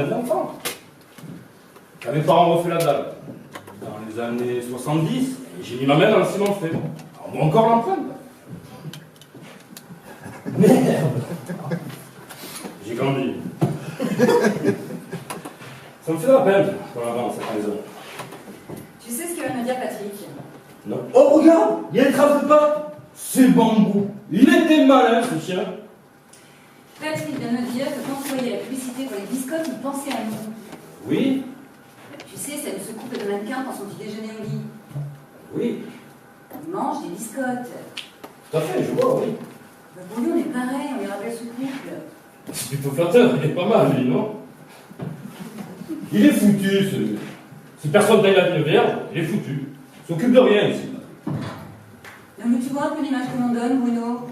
remettre l'enfant. Quand mes parents ont refait la dalle, dans les années 70, j'ai mis ma main dans le ciment fait. On voit encore l'empreinte. Merde! J'ai grandi. Ça me fait de la peine qu'on avance cette maison. Tu sais ce que va me dire Patrick? Non. Oh, regarde! Il y a des traces de pas! C'est bambou! Il était malin, ce chien! Patrick vient me dire que quand tu voyais la publicité pour les biscottes, il pensait à nous. Oui? Tu sais, c'est ce couple de mannequins prend son petit déjeuner au lit. Oui. Ils mangent des biscottes. Tout à fait, je vois, oui. Bah, pour lui, on est pareil, on les rappelle ce couple. C'est plutôt flatteur, il est pas mal, lui, non? Il est foutu, ce... Si personne taille la vigne verte, il est foutu. Il s'occupe de rien, ici. Non, mais tu vois un peu l'image que l'on donne, Bruno.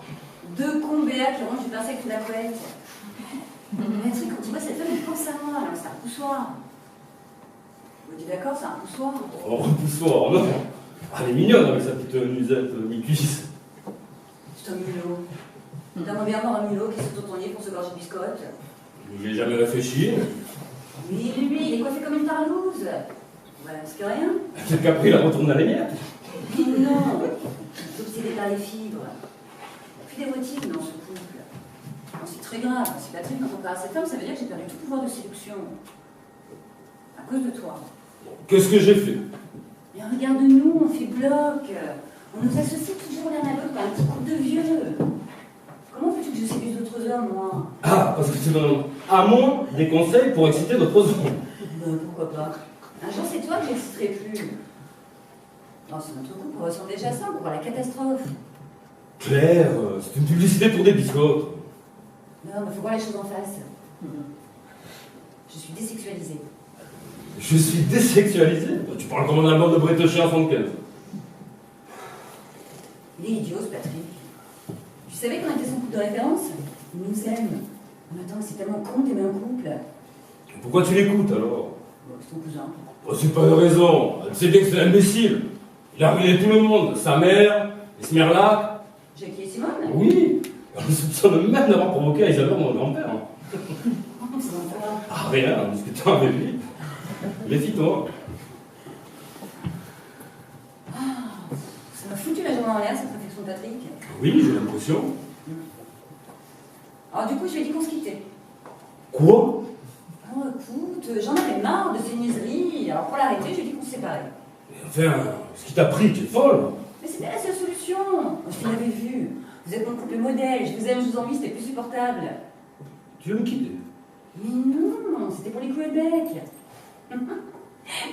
Deux cons béats qui rongent du pain sec sous la couette. Patrick, quand tu vois cette femme, il pense à moi, alors c'est un poussoir. On dit d'accord, c'est un poussoir. Oh, repoussoir, non. Ah, elle est mignonne avec sa petite musette mi-cuisse. C'est un mulot. T'aimerais bien avoir un mulot qui se tourne pour se gorger de biscottes. J'y ai jamais réfléchi. Mais lui, il est coiffé comme une tarlouse. Voilà, parce que rien. Peut-être qu'après, il a retourné à la lumière. Mais non, il est obsédé par les fibres. Puis des motifs dans ce couple. Non, c'est très grave. Si Patrick m'entend parler à cette femme, ça veut dire que j'ai perdu tout pouvoir de séduction. À cause de toi. Qu'est-ce que j'ai fait? Mais regarde-nous, on fait bloc. On nous associe toujours l'un à l'autre par un petit couple de vieux. Comment veux-tu que je séduise d'autres hommes, moi? Ah, parce que c'est dans Amont des conseils pour exciter d'autres hommes. Pourquoi pas? Un jour, c'est toi que j'exciterai plus. Non, c'est notre couple, on ressent déjà ça, on voit la catastrophe. Claire, c'est une publicité pour des biscottes. Non, mais faut voir les choses en face. Je suis désexualisée. Je suis désexualisé? Tu parles comme un album de Bretéché en 75. Il est idiot, ce Patrick. Tu savais qu'on était son couple de référence? Il nous aime. Mais attends, c'est tellement con d'aimer un couple. Pourquoi tu l'écoutes alors? Bon, c'est ton cousin. Oh, c'est pas une raison. Elle sait bien que c'est un imbécile. Il a ruiné tout le monde. Sa mère, les Smerlac. Jackie et Simone? Oui. On le soupçonne même d'avoir provoqué à Isabelle, mon grand-père. Oh, c'est dans quoi? Ah, rien, en discutant avec lui. Méfie-toi. Ça m'a foutu la journée en l'air, cette réflexion de Patrick. Oui, j'ai l'impression. Alors du coup, je lui ai dit qu'on se quittait. Quoi? Oh, écoute, j'en avais marre de ces niaiseries. Alors pour l'arrêter, je lui ai dit qu'on se séparait. Enfin, ce qui t'a pris, tu es folle. Mais c'était la seule solution. Je l'avais vu. Vous êtes mon couple modèle. Je vous aime, je vous envie, c'était plus supportable. Tu veux me quitter? Mais non, c'était pour les coups et le bec.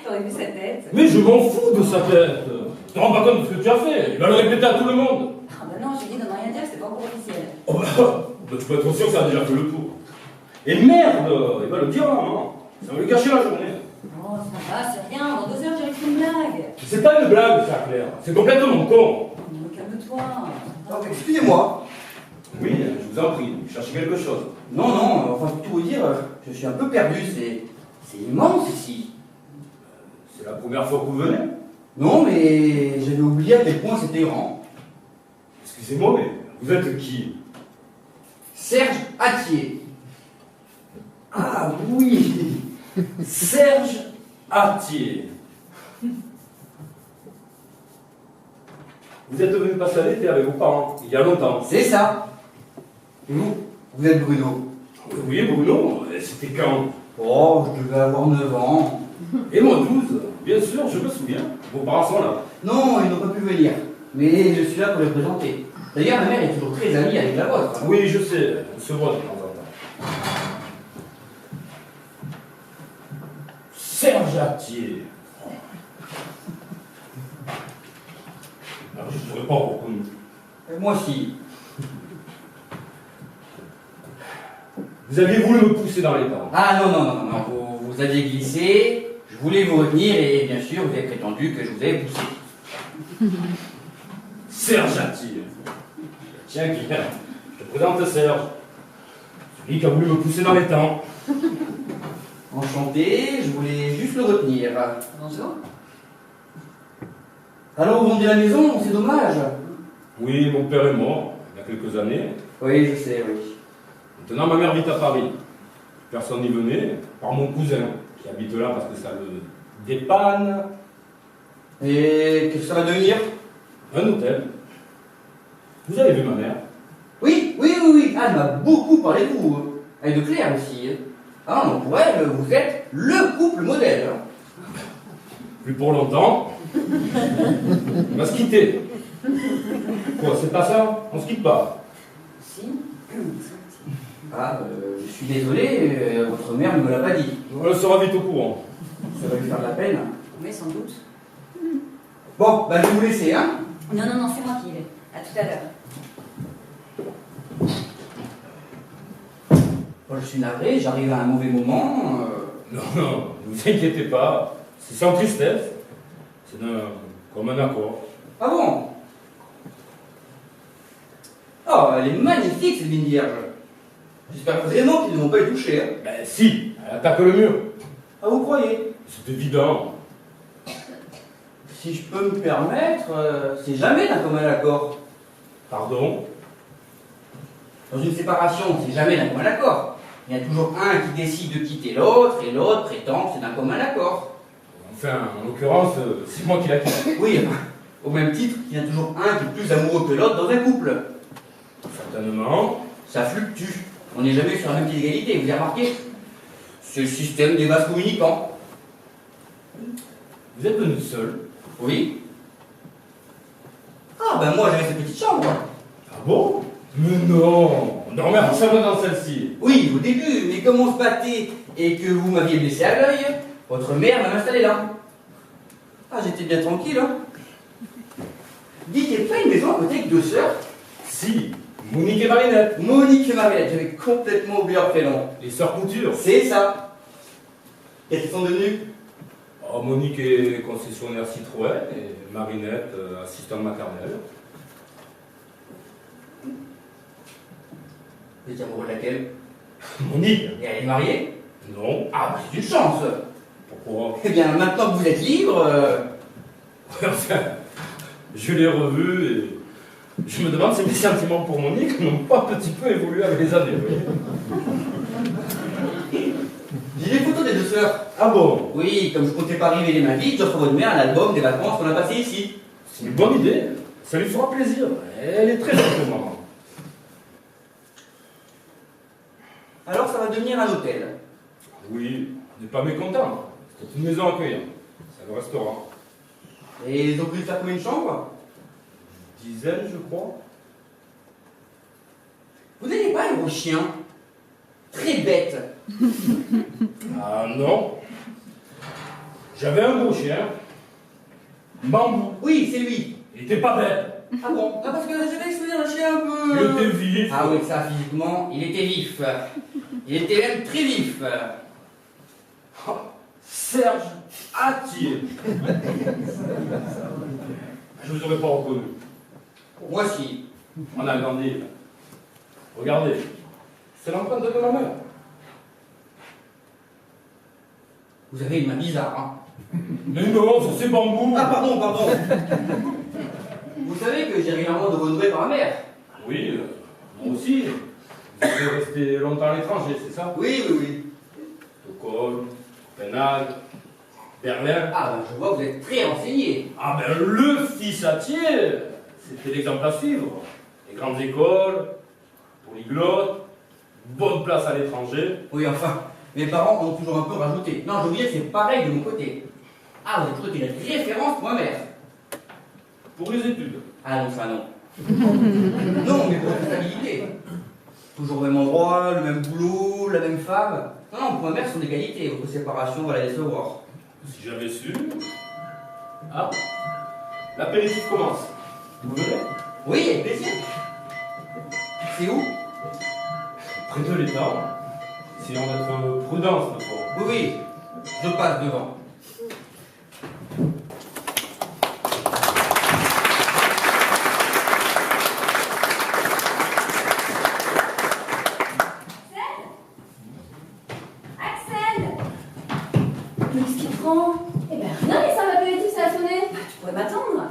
T'aurais vu sa tête. Mais je m'en fous de sa tête. Tu te rends pas compte de ce que tu as fait. Il va le répéter à tout le monde. Ah bah non, je lui ai dit de ne rien dire, c'était pas encore officiel. Oh bah, tu peux être sûr que ça a déjà fait le tour. Et merde, il va le dire à maman. Ça va lui gâcher la journée. Oh, ça va, c'est rien. Dans 2 heures, j'ai écrit une blague. C'est pas une blague, ça, Claire. C'est complètement con. Mais calme-toi. Excusez-moi. Oui, je vous en prie. Vous cherchez quelque chose. Non, non, enfin, pour tout vous dire, je suis un peu perdu. C'est immense ici. C'est la première fois que vous venez? Non, mais j'avais oublié à quel point c'était grand. Excusez-moi, mais vous êtes qui? Serge Attier. Ah oui, Serge Attier. Vous êtes venu passer l'été avec vos parents, il y a longtemps. C'est ça. Et vous êtes Bruno. Oui, Bruno, c'était quand? Oh, je devais avoir 9 ans. Et moi 12, bien sûr, je me souviens. Vos parents sont là. Non, ils n'ont pas pu venir. Mais je suis là pour les présenter. D'ailleurs, ma mère est toujours très amie avec la vôtre. Oui, je sais, on se voit de temps en temps. Serge Attier. Alors, je ne pourrais pas reconnu. Et moi aussi. Vous aviez voulu me pousser dans les dents. Ah non, non, non, non, vous aviez glissé, je voulais vous retenir et bien sûr, vous avez prétendu que je vous avais poussé. Serge Attier. Tiens, Claire, je te présente Serge. Celui qui a voulu me pousser dans les temps. Enchanté, je voulais juste le retenir. Bonjour. Alors, vous vendez la maison, c'est dommage. Oui, mon père est mort, il y a quelques années. Oui, je sais, oui. Maintenant, ma mère vit à Paris. Personne n'y venait, par mon cousin, qui habite là parce que ça le dépanne. Et qu'est-ce que ça va devenir? Un hôtel. Vous avez vu ma mère? Oui, oui, oui, oui. Ah, elle m'a beaucoup parlé de vous. Et de Claire aussi. Ah non, pour elle, vous êtes le couple modèle. Plus pour longtemps. On va se quitter. Quoi, c'est pas ça? On se quitte pas. Si. Ah, je suis désolé, votre mère ne me l'a pas dit. Elle sera vite au courant. Ça va lui faire de la peine. Oui, sans doute. Bon, bah je vais vous laisser, hein. Non, non, non, c'est moi qui y vais. À tout à l'heure. Bon, je suis navré, j'arrive à un mauvais moment. Non, non, ne vous inquiétez pas. C'est sans tristesse. C'est comme un accord. Ah bon? Oh, elle est magnifique cette ligne vierge. J'espère vraiment qu'ils ne vont pas y toucher. Hein. Ben si, elle attaque le mur. Ah, vous croyez? C'est évident. Si je peux me permettre, c'est jamais d'un commun accord. Pardon? Dans une séparation, c'est jamais d'un commun accord. Il y a toujours un qui décide de quitter l'autre et l'autre prétend que c'est d'un commun accord. Enfin, en l'occurrence, c'est moi qui la quitte. Oui, au même titre qu'il y a toujours un qui est plus amoureux que l'autre dans un couple. Certainement. Ça fluctue. On n'est jamais sur la même pied d'égalité, vous avez remarqué? C'est le système des vases communicants. Vous êtes venu seul? Oui. Ah, ben moi j'avais cette petite chambre. Ah bon? Mais non! On dormait ensemble dans celle-ci. Oui, au début, mais comme on se battait et que vous m'aviez blessé à l'œil, votre mère m'a installé là. Ah, j'étais bien tranquille, hein. Dites, il n'y a pas une maison à côté avec deux sœurs? Si, Monique et Marinette. Monique et Mariette, j'avais complètement oublié leur prénom. Les sœurs Couture. C'est ça. Qu'est-ce qu'ils sont devenus? Oh, Monique est concessionnaire Citroën et Marinette, assistante maternelle. Vous êtes amoureux de laquelle? Monique? Et elle est mariée? Non. Ah, bah c'est une chance. Pourquoi? Eh bien, maintenant que vous êtes libre, Enfin, je l'ai revue et je me demande si mes sentiments pour Monique n'ont pas un petit peu évolué avec les années. j'ai des photos des deux sœurs. Ah bon? Oui, comme je comptais pas arriver les mains vides, j'offre à votre mère un album des vacances qu'on a passées ici. C'est une bonne idée. Ça lui fera plaisir. Elle est très gentille, maman. Alors ça va devenir un hôtel. Oui, on n'est pas mécontent. C'est une maison accueillante. C'est le restaurant. Et ils ont pu faire combien de chambres? Dizaine, je crois. Vous n'avez pas un gros chien? Très bête. Ah non. J'avais un beau chien. Bambou. Oui, c'est lui. Il était pas bête. Ah bon? Ah, parce que j'avais exposé un chien un peu... Il était vif. Ah oui, ça, physiquement, il était vif. Il était même très vif. Oh, Serge Attier. Je vous aurais pas reconnu. Moi si. On a grandi. Regardez. C'est l'empreinte de ma mère. Vous avez une main bizarre, hein? Mais non, ça c'est bambou. Ah, pardon, pardon. Vous savez que j'ai régulièrement de vos nouvelles par la mer? Oui, moi aussi. Vous êtes resté longtemps à l'étranger, c'est ça? Oui, oui, oui. Stockholm, Copenhague, Berlin. Ah, ben je vois que vous êtes très renseigné. Ah ben le fils Attier, c'était l'exemple à suivre. Les grandes écoles, polyglotte, bonne place à l'étranger. Oui, enfin, mes parents ont toujours un peu rajouté. Non, je veux dire, c'est pareil de mon côté. Ah, vous avez toujours été une référence pour ma mère. Pour les études. Ah non, ça non. Non, mais pour la stabilité. Toujours au même endroit, le même boulot, la même femme. Non, non, pour ma mère, ce sont des qualités. Votre séparation va la décevoir. Si j'avais su. Ah, l'apéritif commence. Vous venez? Oui, avec plaisir. C'est où? Près de l'étang. Essayons d'être prudents cette fois. Oui, oui, je passe devant. Axel! Mais qu'est-ce qui te prend? Eh ben rien, mais ça m'appelle-t-il, ça a sonné. Bah, tu pourrais m'attendre.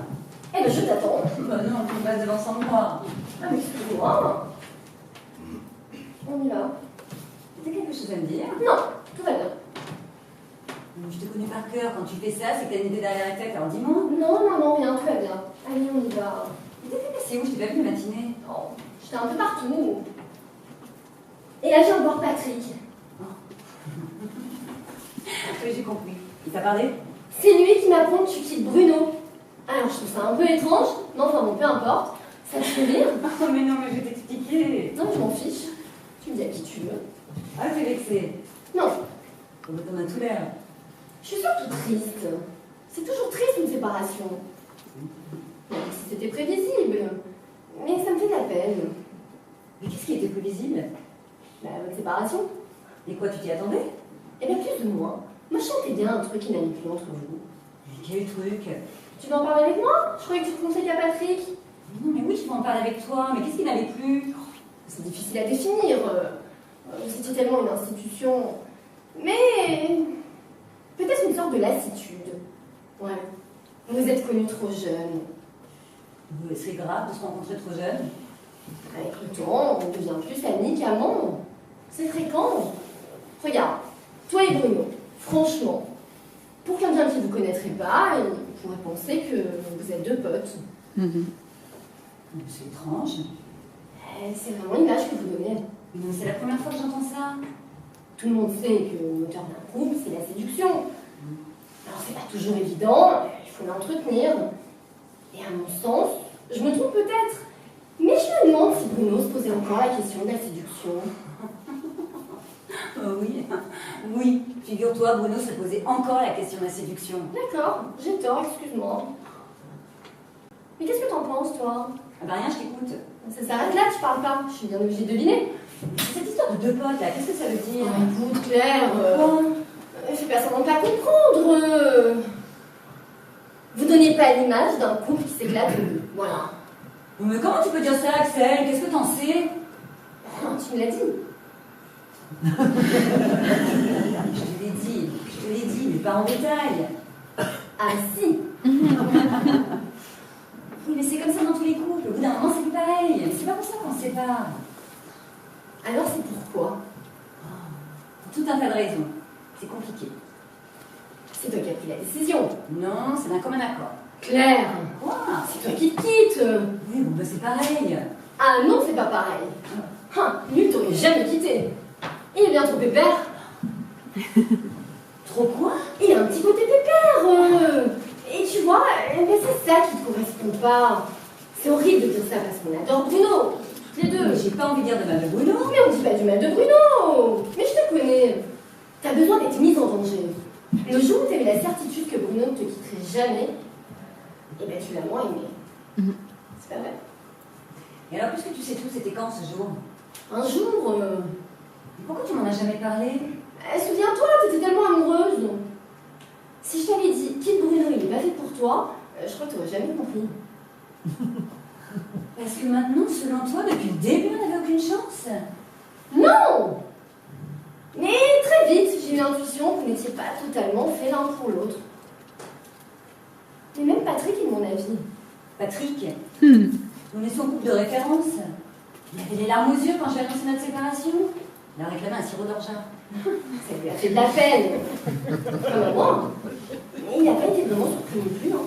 Eh ben je t'attends. Bah non, tu passes devant sans moi. Ah mais excuse-moi. On est là. T'as quelque chose à me dire? Non, tout va bien. Je te connais par cœur. Quand tu fais ça, c'est que t'as une idée derrière la tête. Alors dis-moi. Non, rien, tout va bien. Allez, on y va. Et t'étais passé où? Je t'ai pas vu la matinée. Oh, j'étais un peu partout. Et là, je viens de voir Patrick. Oui, j'ai compris. Il t'a parlé? C'est lui qui m'apprend que tu quittes Bruno. Alors, je trouve ça un peu étrange, mais enfin bon, peu importe. Ça te fait rire? Oh, mais non, mais je vais t'expliquer. Non, je m'en fiche. Tu me dis à qui tu veux. Ah, t'es vexée. Non, On va t'en a tout l'air. je suis surtout triste. C'est toujours triste une séparation. Même si c'était prévisible. Mais ça me fait de la peine. Mais qu'est-ce qui était plus visible? Bah, votre séparation. Et quoi, tu t'y attendais? Eh bien, plus ou moins. Moi, je sentais bien un truc qui n'allait plus entre vous. Mais quel truc? Tu veux en parler avec moi? Je croyais que tu te conseillais à Patrick. Mais non, mais oui, je peux en parler avec toi. Mais qu'est-ce qui n'allait plus? C'est difficile à définir. Vous étiez tellement une institution. Mais peut-être une sorte de lassitude. Ouais. Vous vous êtes connus trop jeunes. C'est grave de se rencontrer trop jeune. Avec le temps, on devient plus amis qu'amants. C'est fréquent. Regarde, toi et Bruno, franchement, pour quelqu'un qui ne vous connaîtrait pas, il pourrait penser que vous êtes deux potes. C'est étrange. C'est vraiment l'image que vous donnez. Mais non, c'est la première fois que j'entends ça. Tout le monde sait que le moteur d'un couple, c'est la séduction. Alors c'est pas toujours évident, il faut l'entretenir. Et à mon sens, je me trompe peut-être, mais je me demande si Bruno se posait encore la question de la séduction. Oh oui, oui. Figure-toi, Bruno se posait encore la question de la séduction. D'accord, j'ai tort, excuse-moi. Mais qu'est-ce que t'en penses, toi? Ah bah rien, je t'écoute. Ça s'arrête là, tu parles pas. Je suis bien obligée de deviner. Cette histoire de deux potes là, qu'est-ce que ça veut dire? Écoute, Claire, Quoi? fais pas semblant de pas comprendre. Vous donnez pas l'image d'un couple qui s'éclate au bout. Voilà. Mais comment tu peux dire ça, Axel? Qu'est-ce que t'en sais? Tu me l'as dit. Je te l'ai dit, mais pas en détail. Ah si. Oui, mais c'est comme ça dans tous les couples. Au bout d'un moment, c'est plus pareil. C'est pas pour ça qu'on se sépare. Alors c'est pourquoi? Pour tout un tas de raisons. C'est compliqué. C'est toi qui as pris la décision. Non, c'est d'un commun accord. Claire, Quoi? c'est toi qui te quittes. Oui, bon, bah c'est pareil. Ah non, c'est pas pareil. Lui, t'aurais jamais quitté. Il est bien trop pépère. Trop quoi? Il a un petit côté pépère. Et tu vois, mais c'est ça qui te correspond pas. C'est horrible de dire ça parce qu'on adore Bruno. Toutes les deux. Mais j'ai pas envie de dire de mal de Bruno. Mais on dit pas du mal de Bruno. Mais je te connais. T'as besoin d'être mise en danger. Le jour où t'avais la certitude que Bruno ne te quitterait jamais, eh ben tu l'as moins aimé. C'est pas vrai. Et alors, puisque tu sais tout, c'était quand ce jour? Un jour, Pourquoi tu m'en as jamais parlé? souviens-toi, t'étais tellement amoureuse. Si je t'avais dit quitte Bruno, il est pas fait pour toi, je crois que t'aurais jamais compris. Parce que maintenant, selon toi, depuis le début, on n'avait aucune chance. Non! Mais très vite, j'ai eu l'intuition que vous n'étiez pas totalement fait l'un pour l'autre. Mais même Patrick est de mon avis. Patrick, on est son couple de référence. Il avait les larmes aux yeux quand j'ai annoncé notre séparation. Il a réclamé un sirop d'orgeat. Ça lui a fait de la peine. Comme à moi. Mais il n'a pas été vraiment surpris non plus. Hein.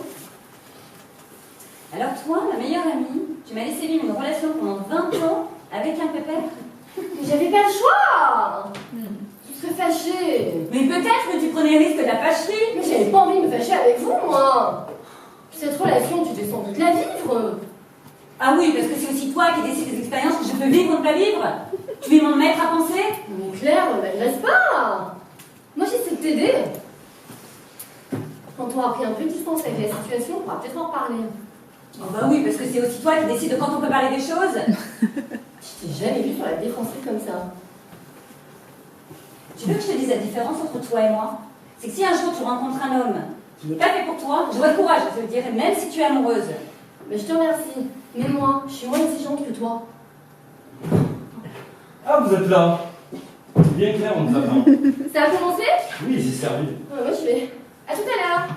Alors toi, ma meilleure amie, tu m'as laissé vivre une relation pendant 20 ans avec un pépère. Mais j'avais pas le choix. Tu serais fâchée. Mais peut-être que tu prenais le risque de la fâcherie. Mais j'avais pas envie de me fâcher avec vous, moi. Cette relation, tu devais sans doute la vivre. Ah oui, parce que c'est aussi toi qui décides des expériences que je peux vivre ou ne pas vivre. Tu veux m'en mettre à penser? Mais Claire, ne m'agresse pas. Moi, j'essaie de t'aider. Quand on aura pris un peu de distance avec la situation, on pourra peut-être en reparler. Oh bah oui, parce que c'est aussi toi qui décides de quand on peut parler des choses. Je t'ai jamais vu sur la défensive comme ça. Tu veux que je te dise la différence entre toi et moi? C'est que si un jour tu rencontres un homme qui n'est pas fait pour toi, j'aurai le courage de te le dire, même si tu es amoureuse. Mais je te remercie. Mais moi, je suis moins exigeante que toi. Ah, vous êtes là. Bien clair, on nous attend. Ça a commencé? Oui, j'ai servi. Moi, je vais. À tout à l'heure.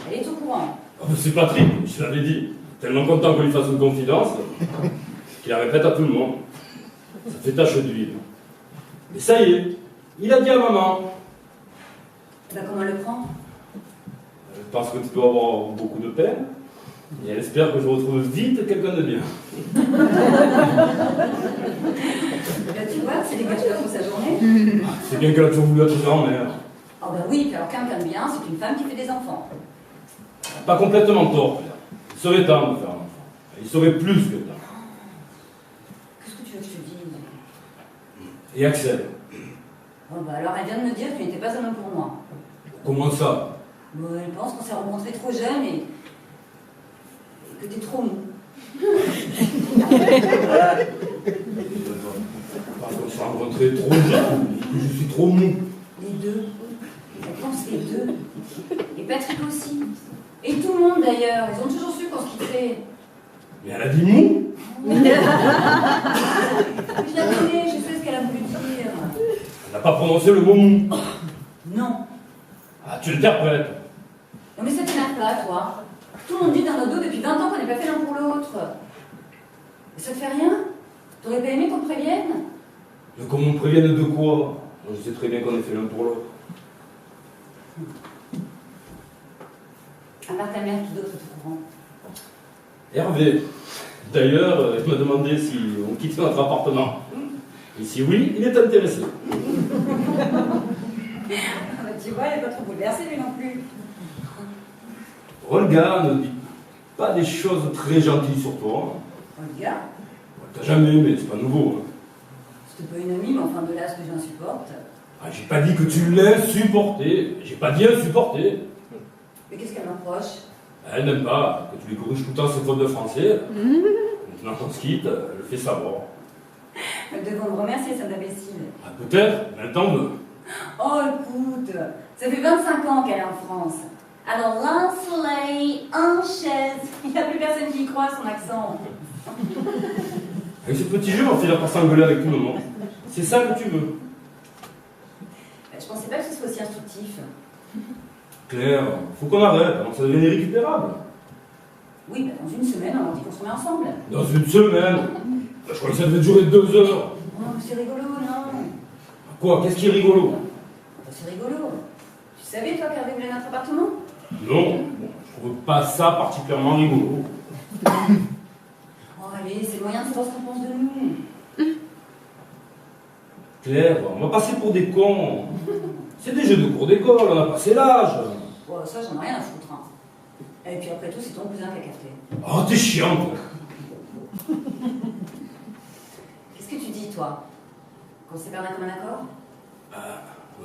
Elle est au courant. Oh, c'est Patrick, je l'avais dit. Tellement content qu'on lui fasse une confidence qu'il la répète à tout le monde. Ça fait tache d'huile. Mais ça y est, il a dit à maman. Eh ben, comment elle le prend? Elle pense que tu peux avoir beaucoup de peine. Et elle espère que je retrouve vite quelqu'un de bien. Là, tu vois, c'est dégage pas trop sa journée. C'est bien qu'elle a toujours voulu être grand-mère. Oh ben oui, puis alors quelqu'un de bien, c'est une femme qui fait des enfants. Pas complètement tort, Claire. Il serait temps de faire un enfant. Il serait plus que temps. Qu'est-ce que tu veux que je te dise? Et Axel, Oh ben alors elle vient de me dire que tu n'étais pas un homme pour moi. comment ça? Bon, elle pense qu'on s'est rencontrés trop jeune et que t'es trop mou. Parce qu'on s'est rencontrés trop jeune, et que je suis trop mou. Les deux. Elle pense les deux. Et Patrick aussi. Et tout le monde d'ailleurs. Ils ont toujours su qu'on se quitterait. Mais elle a dit mou? Je la connais, je sais ce qu'elle a voulu dire. Elle n'a pas prononcé le mot mou. Non. Ah, tu l'interprètes. Non mais ça t'énerve pas, toi. Tout le monde dit dans nos dos depuis 20 ans qu'on n'est pas fait l'un pour l'autre. Et ça te fait rien? T'aurais pas aimé qu'on te prévienne? Mais qu'on me prévienne de quoi? Je sais très bien qu'on est fait l'un pour l'autre. À part ta mère, qui d'autre est au courant? Hervé. D'ailleurs, il m'a demandé si on quitte notre appartement. Et si oui, il est intéressé. Ah bah tu vois, il n'est pas trop bouleversé lui non plus. Olga ne dit pas des choses très gentilles sur toi. Olga, T'as jamais aimé, c'est pas nouveau. Hein. c'était pas une amie, mais enfin de là ce que j'en supporte. Ah, j'ai pas dit que tu l'insupportais. J'ai pas dit insupporter. Mais qu'est-ce qu'elle m'approche? Elle n'aime pas que tu lui corriges tout le temps ses fautes de français. Maintenant qu'on se quitte, elle le fait savoir. Elles devront me remercier, cette imbécile. Ah, peut-être, mais elle t'en veut. Oh écoute, ça fait 25 ans qu'elle est en France. Alors là, soleil, en chaise, il n'y a plus personne qui y croit à son accent. Avec ce petit jeu, on finira par s'engueuler avec tout le monde. C'est ça que tu veux. Je pensais pas que ce soit aussi instructif. Claire, faut qu'on arrête, avant que ça devienne irrécupérable. Oui, bah dans une semaine, on dit qu'on se met ensemble. Dans une semaine. Je croyais que ça devait durer 2 heures. Oh, mais c'est rigolo, non? Quoi? Qu'est-ce qui est rigolo? Bah, c'est rigolo. Tu savais, toi, qu'Hervé voulait notre appartement? Non, bon, je trouve pas ça particulièrement rigolo. Oh, allez, c'est le moyen de savoir ce qu'on pense de nous. Claire, on va passer pour des cons. C'est des jeux de cours d'école, on a passé l'âge. Oh, ça, j'en ai rien à foutre. Hein. Et puis après tout, c'est ton cousin qui a capté. Oh, t'es chiante. Qu'est-ce que tu dis, toi? Qu'on se sépare d'un commun accord?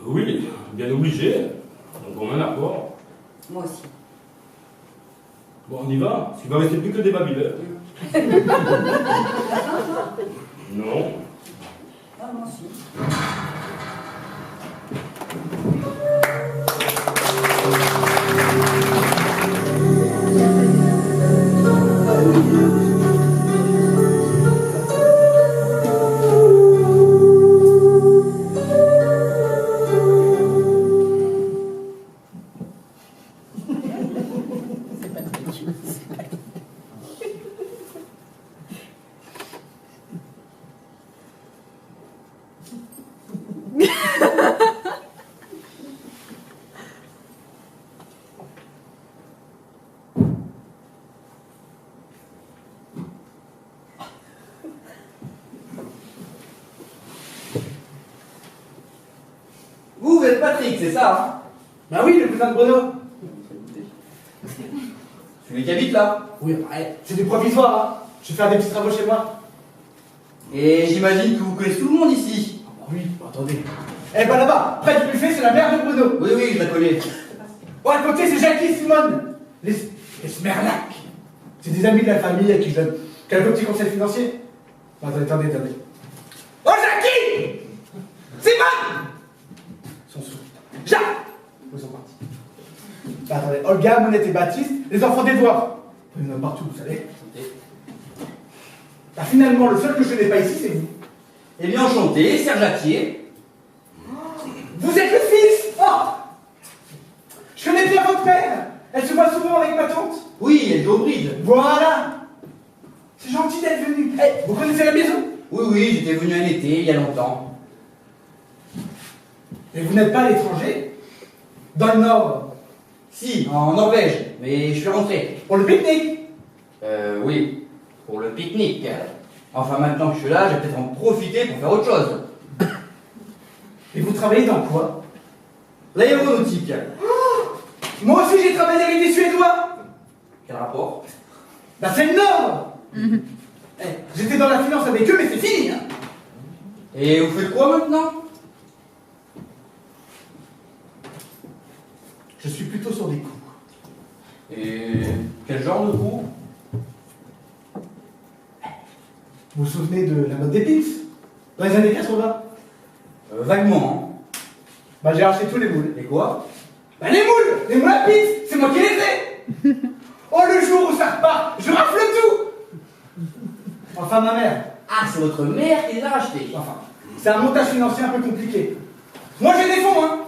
Oui, bien obligé. Donc on a un accord. Moi aussi. Bon, on y va, parce qu'il va rester plus que des babyleurs. Non. Ah, moi aussi. Vous êtes Patrick, c'est ça, hein? Bah oui, le cousin de Bruno. Celui qui habite là. Oui, bah, c'est du provisoire, hein. Je vais faire des petits travaux chez moi. Et j'imagine que vous connaissez tout le monde ici. Ah bah oui, bah, attendez. Eh ben là-bas, près du buffet, c'est la mère de Bruno. Oui, oui, je la connais. Bon, à côté, c'est Jackie et Simone. Les Smerlac. C'est des amis de la famille à qui je donne quelques petits conseils financiers. Bah, attendez. Oh, Jackie! Simone! Ils sont sous. Jacques! Où ils sont partis? Bah, attendez, Olga, Monette et Baptiste, les enfants d'Edouard. Il y en a partout, vous savez. Bah, finalement, le seul que je n'ai pas ici, c'est vous. Eh bien, enchanté, Serge Jacquier. Vous êtes le fils! Oh! Je connais bien votre mère! Elle se voit souvent avec ma tante. Oui, elle est au bride. Voilà! C'est gentil d'être venu. Eh, vous connaissez la maison? Oui, oui, j'étais venu un été, il y a longtemps. Et vous n'êtes pas à l'étranger? Dans le Nord? Si, en Norvège, mais je suis rentré. Pour le pique-nique? Oui, pour le pique-nique. Enfin, maintenant que je suis là, je vais peut-être en profiter pour faire autre chose. Et vous travaillez dans quoi? L'aéronautique. Moi aussi j'ai travaillé avec des Suédois! Quel rapport? Bah c'est le Nord! Eh, j'étais dans la finance avec eux, mais c'est fini, hein! Et vous faites quoi maintenant? Je suis plutôt sur des coups. Et quel genre de coup? Vous vous souvenez de la mode des pins? Dans les années 80? Vaguement. Bah j'ai acheté tous les moules. Et quoi? Bah les moules à pins, c'est moi qui les ai! Oh le jour où ça repart, je rafle tout! Enfin ma mère. Ah, c'est votre mère qui les a rachetés. Enfin, c'est un montage financier un peu compliqué. Moi j'ai des fonds, hein!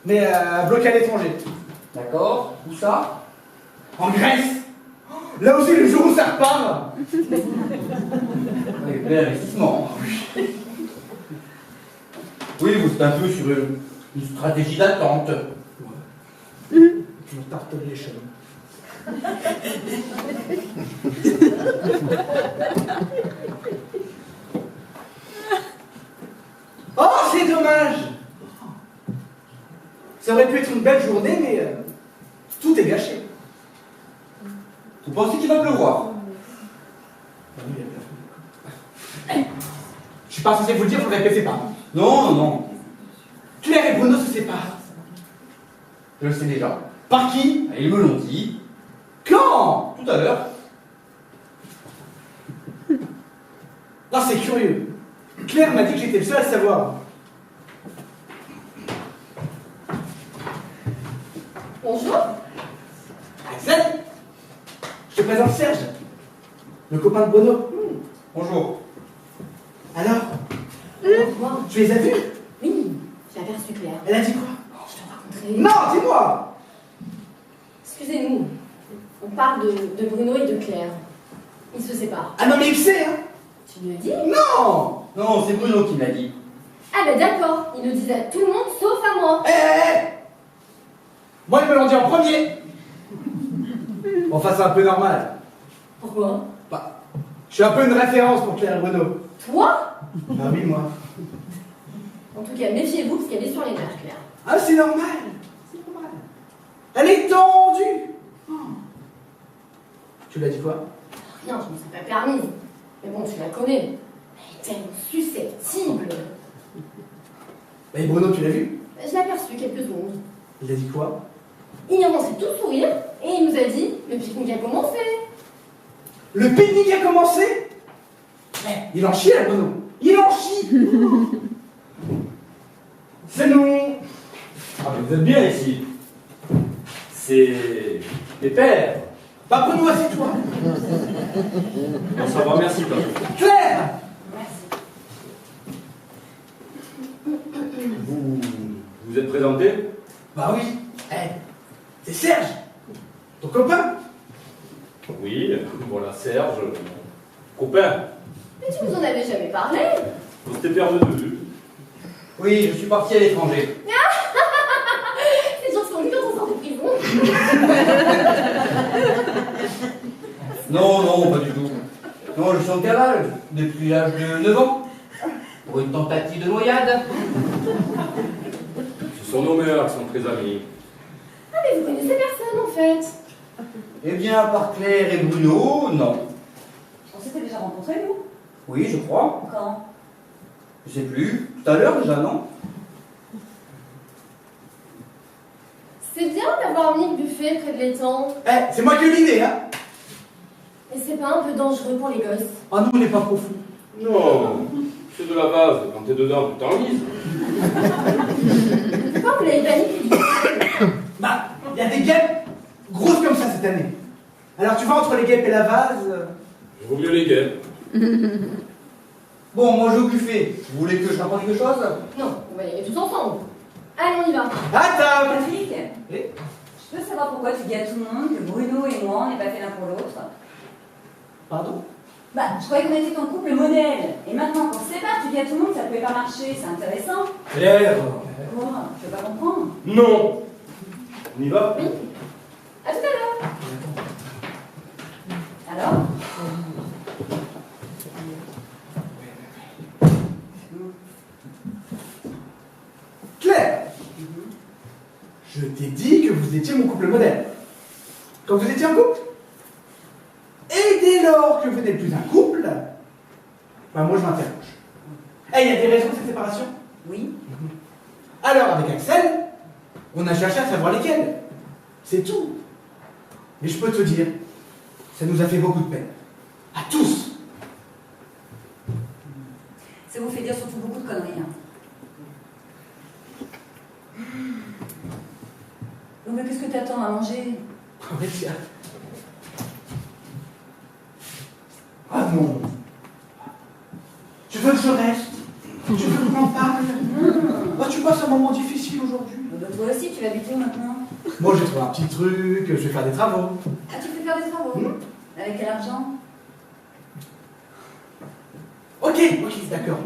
Mais bloqués à l'étranger. D'accord. Où ça? En Grèce! Là aussi le jour où ça repart! Avec bel investissement. Oui, vous êtes un peu sur une stratégie d'attente. Je me tartine les cheveux. Oh, c'est dommage! Ça aurait pu être une belle journée, mais tout est gâché. Vous pensez qu'il va pleuvoir? Je suis pas censé vous le dire, vous le répétez pas. Non, non, non. Claire et Bruno se séparent. Je le sais déjà. Par qui? Ils me l'ont dit Quand? tout à l'heure. Ah, c'est curieux. Claire m'a dit que j'étais le seul à le savoir. Bonjour. Axel, je te présente Serge, le copain de Bruno. Bonjour. Alors, Moi. tu les as vus? Oui, j'ai aperçu Claire. Elle a dit quoi? Je dois rencontrer. Non, dis-moi! Excusez-nous. On parle de Bruno et de Claire. Ils se séparent. Ah non, mais il sait, hein? Tu me le dis? Non! Non, c'est Bruno qui me l'a dit. Ah ben d'accord. Ils le disent à tout le monde sauf à moi. Moi, ils me l'ont dit en premier. Enfin, c'est un peu normal. Pourquoi? Bah, je suis un peu une référence pour Claire et Bruno. Toi? Bah oui, moi. En tout cas, méfiez-vous parce qu'elle est sur les nerfs, Claire. Ah, c'est normal. C'est normal. Elle est tendue. Tu l'as dit quoi? Rien, je ne me serais pas permise. Mais bon, tu la connais. Elle est tellement susceptible. Et Bruno, tu l'as vu? Je l'ai aperçu quelques secondes. Il a dit quoi? Il est rentré tout sourire et il nous a dit le pique-nique a commencé. Le pique-nique a commencé? Il en chie, là, Bruno. Il en chie. C'est nous. Ah, mais vous êtes bien ici. C'est les pères. Bah, Bruno, assieds-toi. Non, ça va, merci, pas. Claire! Vous êtes présenté? Bah oui. C'est Serge, ton copain. Oui, voilà, Serge, copain. Mais tu nous en avais jamais parlé. On s'était perdu de vue. Oui, je suis parti à l'étranger. C'est sûr ce qu'on dit quand on sort de prison. Non, non, pas du tout. Non, je suis en cavale depuis l'âge de 9 ans. Pour une tentative de noyade. Ce sont nos mères qui sont très amies. Ah mais vous connaissez personne en fait. Eh bien, à part Claire et Bruno, non. On s'était déjà rencontrés, nous? Oui, je crois. Quand? Je sais plus. Tout à l'heure déjà, non? C'est bien d'avoir mis le buffet près de l'étang. C'est moi qui ai eu l'idée, hein. Mais c'est pas un peu dangereux pour les gosses? Ah non, on n'est pas trop fou. Non, c'est de la base. Quand t'es dedans, tu t'enlises. Pourquoi vous l'avez pas mis? Bah, il y a des guêpes grosses comme ça cette année. Alors tu vois, entre les guêpes et la vase... Il vaut mieux les guêpes. Bon, moi je au buffet. Vous voulez que je rapporte quelque chose? Non, on va y aller tous ensemble. Allez, on y va. À table! Patrick, Oui. je peux savoir pourquoi tu dis à tout le monde que Bruno et moi, on n'est pas fait l'un pour l'autre? Pardon? Bah, je croyais qu'on était ton couple modèle. Et maintenant qu'on se sépare, tu dis à tout le monde que ça pouvait pas marcher. C'est intéressant. Claire. Quoi? Je peux pas comprendre. Non. On y va? Oui. À tout à l'heure. Alors? Claire, je t'ai dit que vous étiez mon couple modèle. Quand vous étiez un couple. Et dès lors que vous n'êtes plus un couple, ben moi je m'interroge. Et il y a des raisons de cette séparation? Oui. Alors avec Axel, on a cherché à savoir lesquelles. C'est tout. Mais je peux te dire, ça nous a fait beaucoup de peine. À tous. Ça vous fait dire surtout beaucoup de conneries. Hein. Donc, mais qu'est-ce que t'attends à manger? Oh, mais tiens. Ah non. Tu veux que je reste? Tu veux qu'on en parle? Ah, tu passes un moment difficile aujourd'hui. Bah, toi aussi, tu vas habiter où maintenant? Moi, j'ai trouvé un petit truc, je vais faire des travaux. Ah, tu peux faire des travaux? Avec quel argent? Ok, d'accord.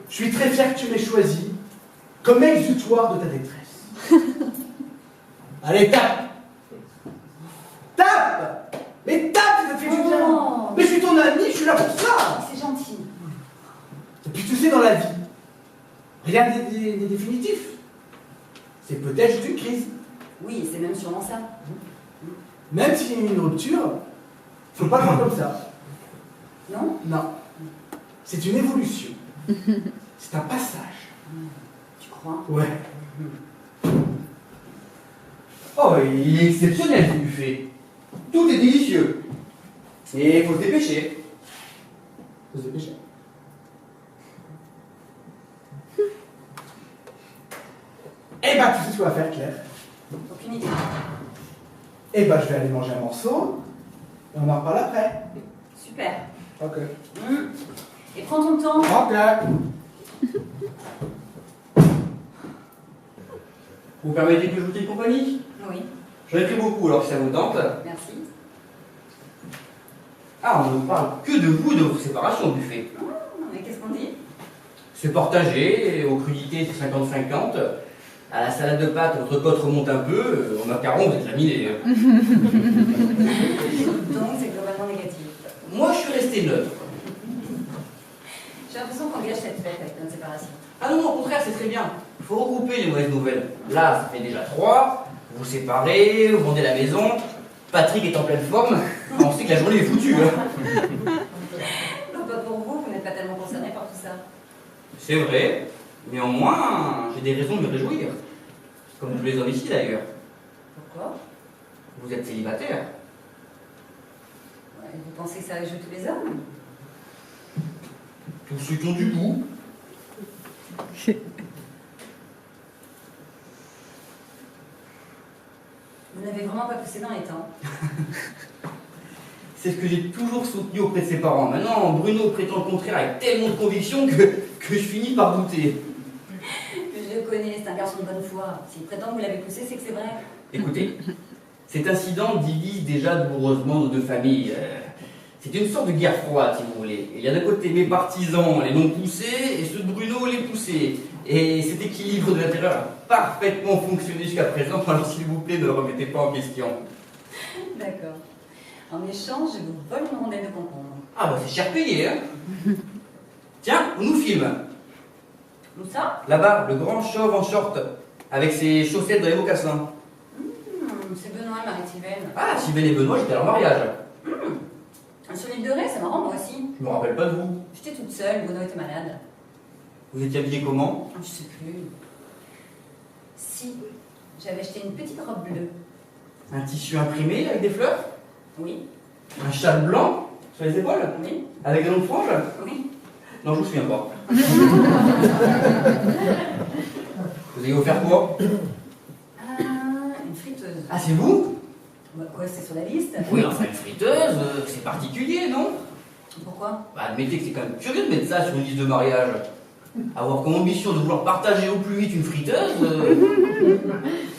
Je suis très fier que tu m'aies choisi comme exutoire de ta détresse. Allez, tape! Tape! Mais tape, ça te fait du bien! Oh. Mais je suis ton ami, je suis là pour ça! C'est gentil. Et puis tu sais, dans la vie, rien n'est définitif. C'est peut-être juste une crise. Oui, c'est même sûrement ça. Même s'il y a une rupture, faut pas le voir comme ça. Non? Non. C'est une évolution. C'est un passage. Tu crois? Ouais. Oh, il est exceptionnel ce buffet. Tout est délicieux. Et il faut se dépêcher. Faut se dépêcher. Eh ben, tu sais ce qu'on va faire, Claire? Aucune idée. Eh ben, je vais aller manger un morceau, et on en reparle après. Super. Ok. Et prends ton temps. Ok. Vous permettez que je vous tienne compagnie? Oui, J'en ai pris beaucoup, alors si ça vous tente. merci. Ah, on ne parle que de vous, de vos séparations au buffet. Oh, mais qu'est-ce qu'on dit? C'est partagé, aux crudités c'est 50-50. À la salade de pâtes, votre cote remonte un peu, au macaron, vous êtes laminé. Donc, c'est globalement négatif. Moi, je suis resté neutre. J'ai l'impression qu'on gâche cette fête avec notre séparation. Ah non, au contraire, c'est très bien. Il faut regrouper les mauvaises nouvelles. Là, ça fait déjà 3. Vous vous séparez, vous vendez la maison. Patrick est en pleine forme. On sait que la journée est foutue. Non, pas pour vous, vous n'êtes pas tellement concerné par tout ça. C'est vrai. Néanmoins, j'ai des raisons de me réjouir. Comme tous les hommes ici, d'ailleurs. Pourquoi? Vous êtes célibataire. Ouais, vous pensez que ça réjouit tous les hommes? Tous ceux qui ont du goût. Vous n'avez vraiment pas poussé dans les temps. C'est ce que j'ai toujours soutenu auprès de ses parents. Maintenant, Bruno prétend le contraire avec tellement de conviction que je finis par douter. Je le connais, c'est un garçon de bonne foi. S'il prétend que vous l'avez poussé, c'est que c'est vrai. Écoutez, cet incident divise déjà douloureusement nos deux familles. C'est une sorte de guerre froide, si vous voulez. Il y a d'un côté mes partisans, les non poussés, et ceux de Bruno, les poussés. Et cet équilibre de l'intérieur a parfaitement fonctionné jusqu'à présent, alors s'il vous plaît, ne le remettez pas en question. D'accord. En échange, je vous vole une rondelle de concombre. Ah bah c'est cher payé, hein. Tiens, on nous filme. Où ça? Là-bas, le grand chauve en short, avec ses chaussettes dans les mocassins. C'est Benoît, Marie-Tivelle. Ah, Sylvain et Benoît, j'étais à leur mariage. Sur l'île de Ré, c'est marrant, moi aussi. Je me rappelle pas de vous. J'étais toute seule, Bruno était malade. Vous étiez habillé comment? Je sais plus. Si, j'avais acheté une petite robe bleue. Un tissu imprimé avec des fleurs? Oui, Un châle blanc sur les épaules? oui, Avec un long frange? oui. Non, je vous souviens pas. Vous avez offert quoi? Ah, une friteuse. Ah, c'est vous? Bah quoi, c'est sur la liste? Oui, enfin, une friteuse, c'est particulier, non? Pourquoi? Bah, admettez que c'est quand même curieux de mettre ça sur une liste de mariage. Avoir comme ambition de vouloir partager au plus vite une friteuse,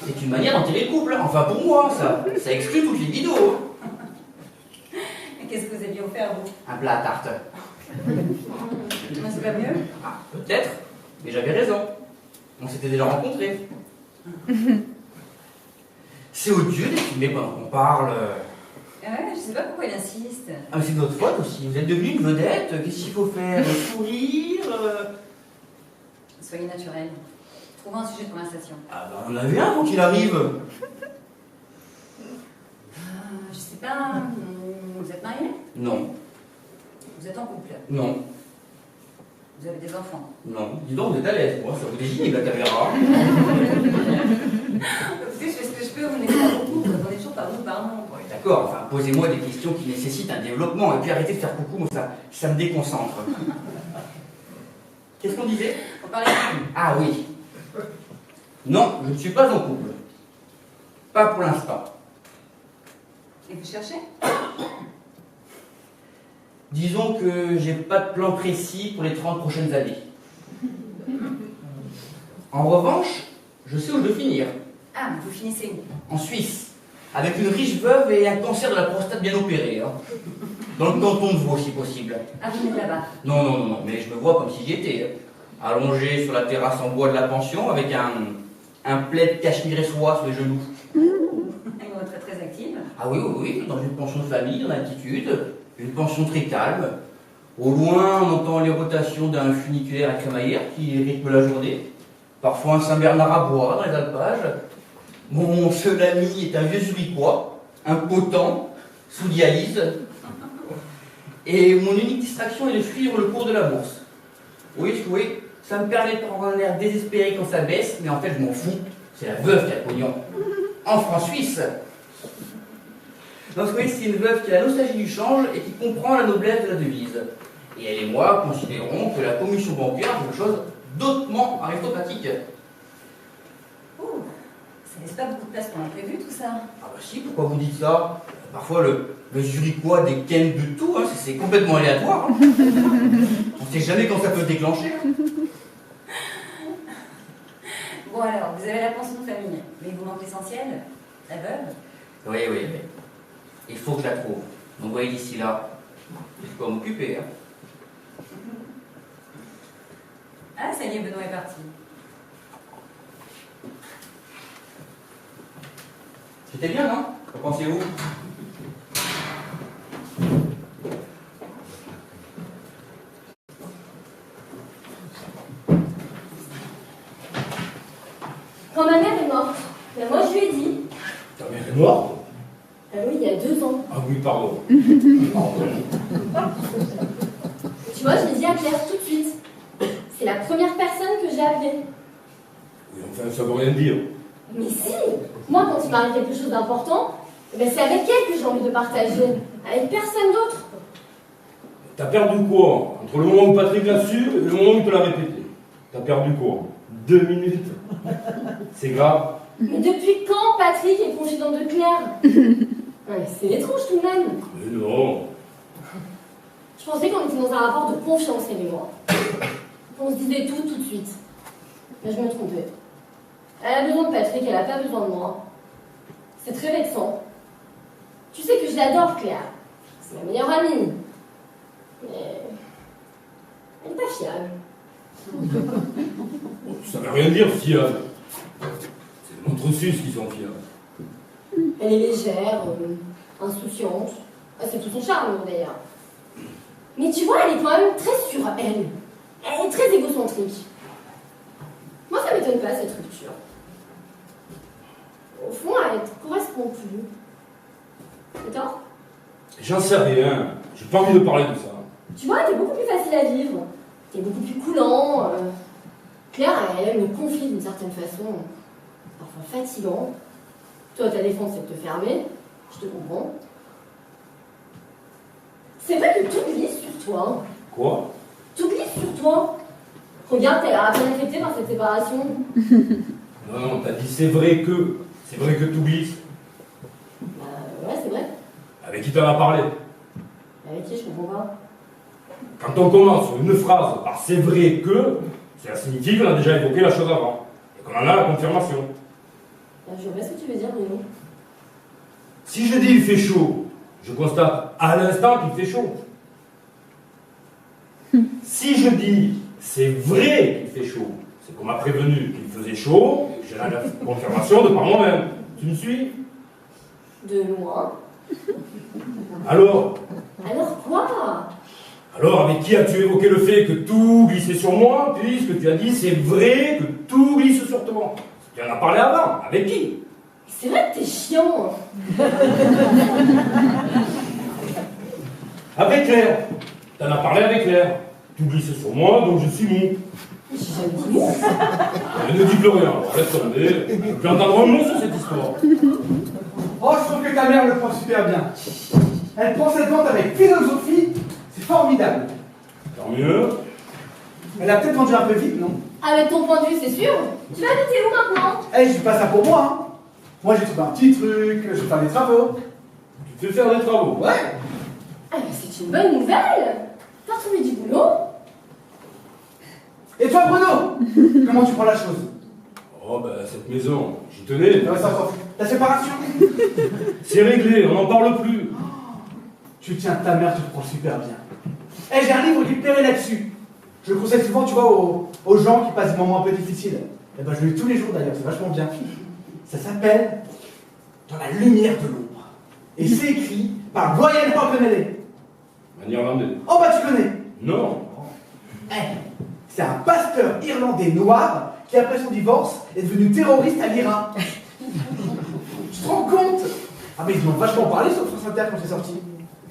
c'est une manière d'enterrer le couple. Enfin, pour moi, ça exclut toutes les vidéos. Et Qu'est-ce que vous aviez offert, vous? Un plat à tarte. C'est pas mieux? Ah, peut-être, mais j'avais raison. On s'était déjà rencontrés. C'est odieux d'être filmé pendant qu'on parle. Ah ouais, je sais pas pourquoi il insiste. Ah, mais c'est de votre faute aussi. Vous êtes devenu une vedette. Qu'est-ce qu'il faut faire? Sourire Soyez naturel. Trouvons un sujet de conversation. Ah, bah, on en avait un avant qu'il arrive. Je sais pas, vous êtes marié? Non, Vous êtes en couple? non, Vous avez des enfants? non. Dis donc, vous êtes à l'aise, moi. Ça vous désigne, la caméra. Écoutez, je fais ce que je peux, vous n'êtes pas beaucoup, vous répondez toujours par vous, par non. Ouais, d'accord, enfin, posez-moi des questions qui nécessitent un développement. Et puis arrêtez de faire coucou, moi, ça me déconcentre. Qu'est-ce qu'on disait? On parlait de Ah oui. Non, je ne suis pas en couple. Pas pour l'instant. Et vous cherchez? Disons que j'ai pas de plan précis pour les 30 prochaines années. En revanche, je sais où je veux finir. Ah, mais vous finissez où? En Suisse. Avec une riche veuve et un cancer de la prostate bien opéré. Hein. Dans le canton de Vaud, si possible. Ah, vous êtes là-bas? Non, non, non, non, mais je me vois comme si j'y étais. Allongé sur la terrasse en bois de la pension avec un plaid cachemire soie sur les genoux. Une retraite très active. Ah oui, oui, oui, dans une pension de famille, en altitude, une pension très calme. Au loin, on entend les rotations d'un funiculaire à crémaillère qui rythme la journée. Parfois un Saint-Bernard à bois dans les alpages. Mon seul ami est un vieux zurichois, impotent, sous dialyse. Et mon unique distraction est de suivre le cours de la bourse. Oui, ça me permet de prendre un air désespéré quand ça baisse, mais en fait je m'en fous. C'est la veuve qui a le pognon. En France-Suisse. Donc oui, c'est une veuve qui a la nostalgie du change et qui comprend la noblesse de la devise. Et elle et moi considérons que la commission bancaire est quelque chose d'autrement aristocratique. Ouh, ça laisse pas beaucoup de place pour l'imprévu, tout ça. Ah bah si, pourquoi vous dites ça? Parfois le zurichois dégaine de tout, hein, c'est complètement aléatoire. Hein. On ne sait jamais quand ça peut se déclencher. Hein. Bon alors, vous avez la pension de famille, mais il vous manque l'essentiel, la veuve. Oui, oui, oui. Il faut que je la trouve. Donc vous voyez d'ici là, je peux m'occuper. Hein. Ah, ça y est, Benoît est parti. C'était bien, non? Qu'en pensez-vous? Quand ma mère est morte, ben moi je lui ai dit. Ta mère est morte? Ah oui, il y a 2 ans. Ah oui, pardon. Pardon. Tu vois, je l'ai dit à Claire tout de suite. C'est la première personne que j'ai appelée. Oui, enfin, ça veut rien dire. Mais si, moi quand il m'arrive quelque chose d'important, ben c'est avec elle que j'ai envie de partager. Avec personne d'autre. T'as perdu quoi? Entre le moment où Patrick l'a su et le moment où il te l'a répété. T'as perdu quoi? 2 minutes? C'est grave. Mais depuis quand Patrick est confident de Claire? Ouais, c'est étrange tout de même. Mais non. Je pensais qu'on était dans un rapport de confiance, elle et moi. On se disait tout de suite. Mais je me trompais. Elle a besoin de Patrick, elle n'a pas besoin de moi. C'est très vexant. Tu sais que je l'adore, Claire. C'est ma meilleure amie. Mais... elle n'est pas fiable. Ça veut rien dire, fiable. C'est notre Suisse qui sont fiables. Elle est légère, insouciante. Ah, c'est tout son charme, d'ailleurs. Mais tu vois, elle est quand même très sûre, elle. Elle est très égocentrique. Moi, ça m'étonne pas, cette rupture. Au fond, elle ne correspond plus. Et toi? J'en sais rien. J'ai pas envie de parler de ça. Tu vois, t'es beaucoup plus facile à vivre. T'es beaucoup plus coulant. Claire, elle me confie d'une certaine façon, parfois fatigant. Toi, ta défense, c'est de te fermer. Je te comprends. C'est vrai que tout glisse sur toi. Quoi? Tout glisse sur toi. Regarde, t'as l'air à peine affectée par cette séparation. Non, non, t'as dit c'est vrai que. C'est vrai que tout glisse. Ouais, c'est vrai. Avec qui t'en as parlé? Avec qui, je comprends pas. Quand on commence une phrase par c'est vrai que, cela signifie qu'on a déjà évoqué la chose avant. Et qu'on en a la confirmation. Je vois ce que tu veux dire, Bruno. Si je dis il fait chaud, Je constate à l'instant qu'il fait chaud. Si je dis c'est vrai qu'il fait chaud, c'est qu'on m'a prévenu qu'il faisait chaud, et que j'ai la confirmation de par moi-même. Tu me suis? De loin. Alors? Alors quoi? Alors, avec qui as-tu évoqué le fait que tout glissait sur moi, puisque tu as dit c'est vrai que tout glisse sur toi? Tu en as parlé avant. Avec qui? C'est vrai que t'es chiant. Avec Claire. Tu en as parlé avec Claire. Tout glissait sur moi, donc je suis mou. J'ai jamais dit mou. Ne dis plus rien, laisse tomber. Je peux entendre un mot sur cette histoire. Oh, je trouve que ta mère le prend super bien. Elle prend cette vente avec philosophie, c'est formidable. Tant mieux. Elle a peut-être vendu un peu vite, non? Avec ton point de vue, c'est sûr. Tu vas habiter où maintenant? Eh, je dis pas ça pour moi, hein. Moi, j'ai trouvé un petit truc, je vais faire des travaux. Tu te fais faire des travaux. Ouais. Ah, mais c'est une bonne nouvelle. T'as retrouvé du boulot? Et toi, Bruno? Comment tu prends la chose? Oh, ben, cette maison, j'y tenais. Non, mais ça s'en fout. La séparation? C'est réglé, on n'en parle plus. Tu tiens ta mère, tu te prends super bien. Eh, j'ai un livre qui te plairait là-dessus. Je le conseille souvent, tu vois, aux gens qui passent des moments un peu difficiles. Eh ben, je le lis tous les jours d'ailleurs, c'est vachement bien. Ça s'appelle Dans la lumière de l'ombre. Et c'est écrit par Brian O'Connell. Un Irlandais. Oh bah tu connais. Non. Eh, c'est un pasteur irlandais noir qui, après son divorce, est devenu terroriste à l'Irak. Tu te rends compte? Ah mais ils m'ont vachement parlé sur France Inter quand c'est sorti.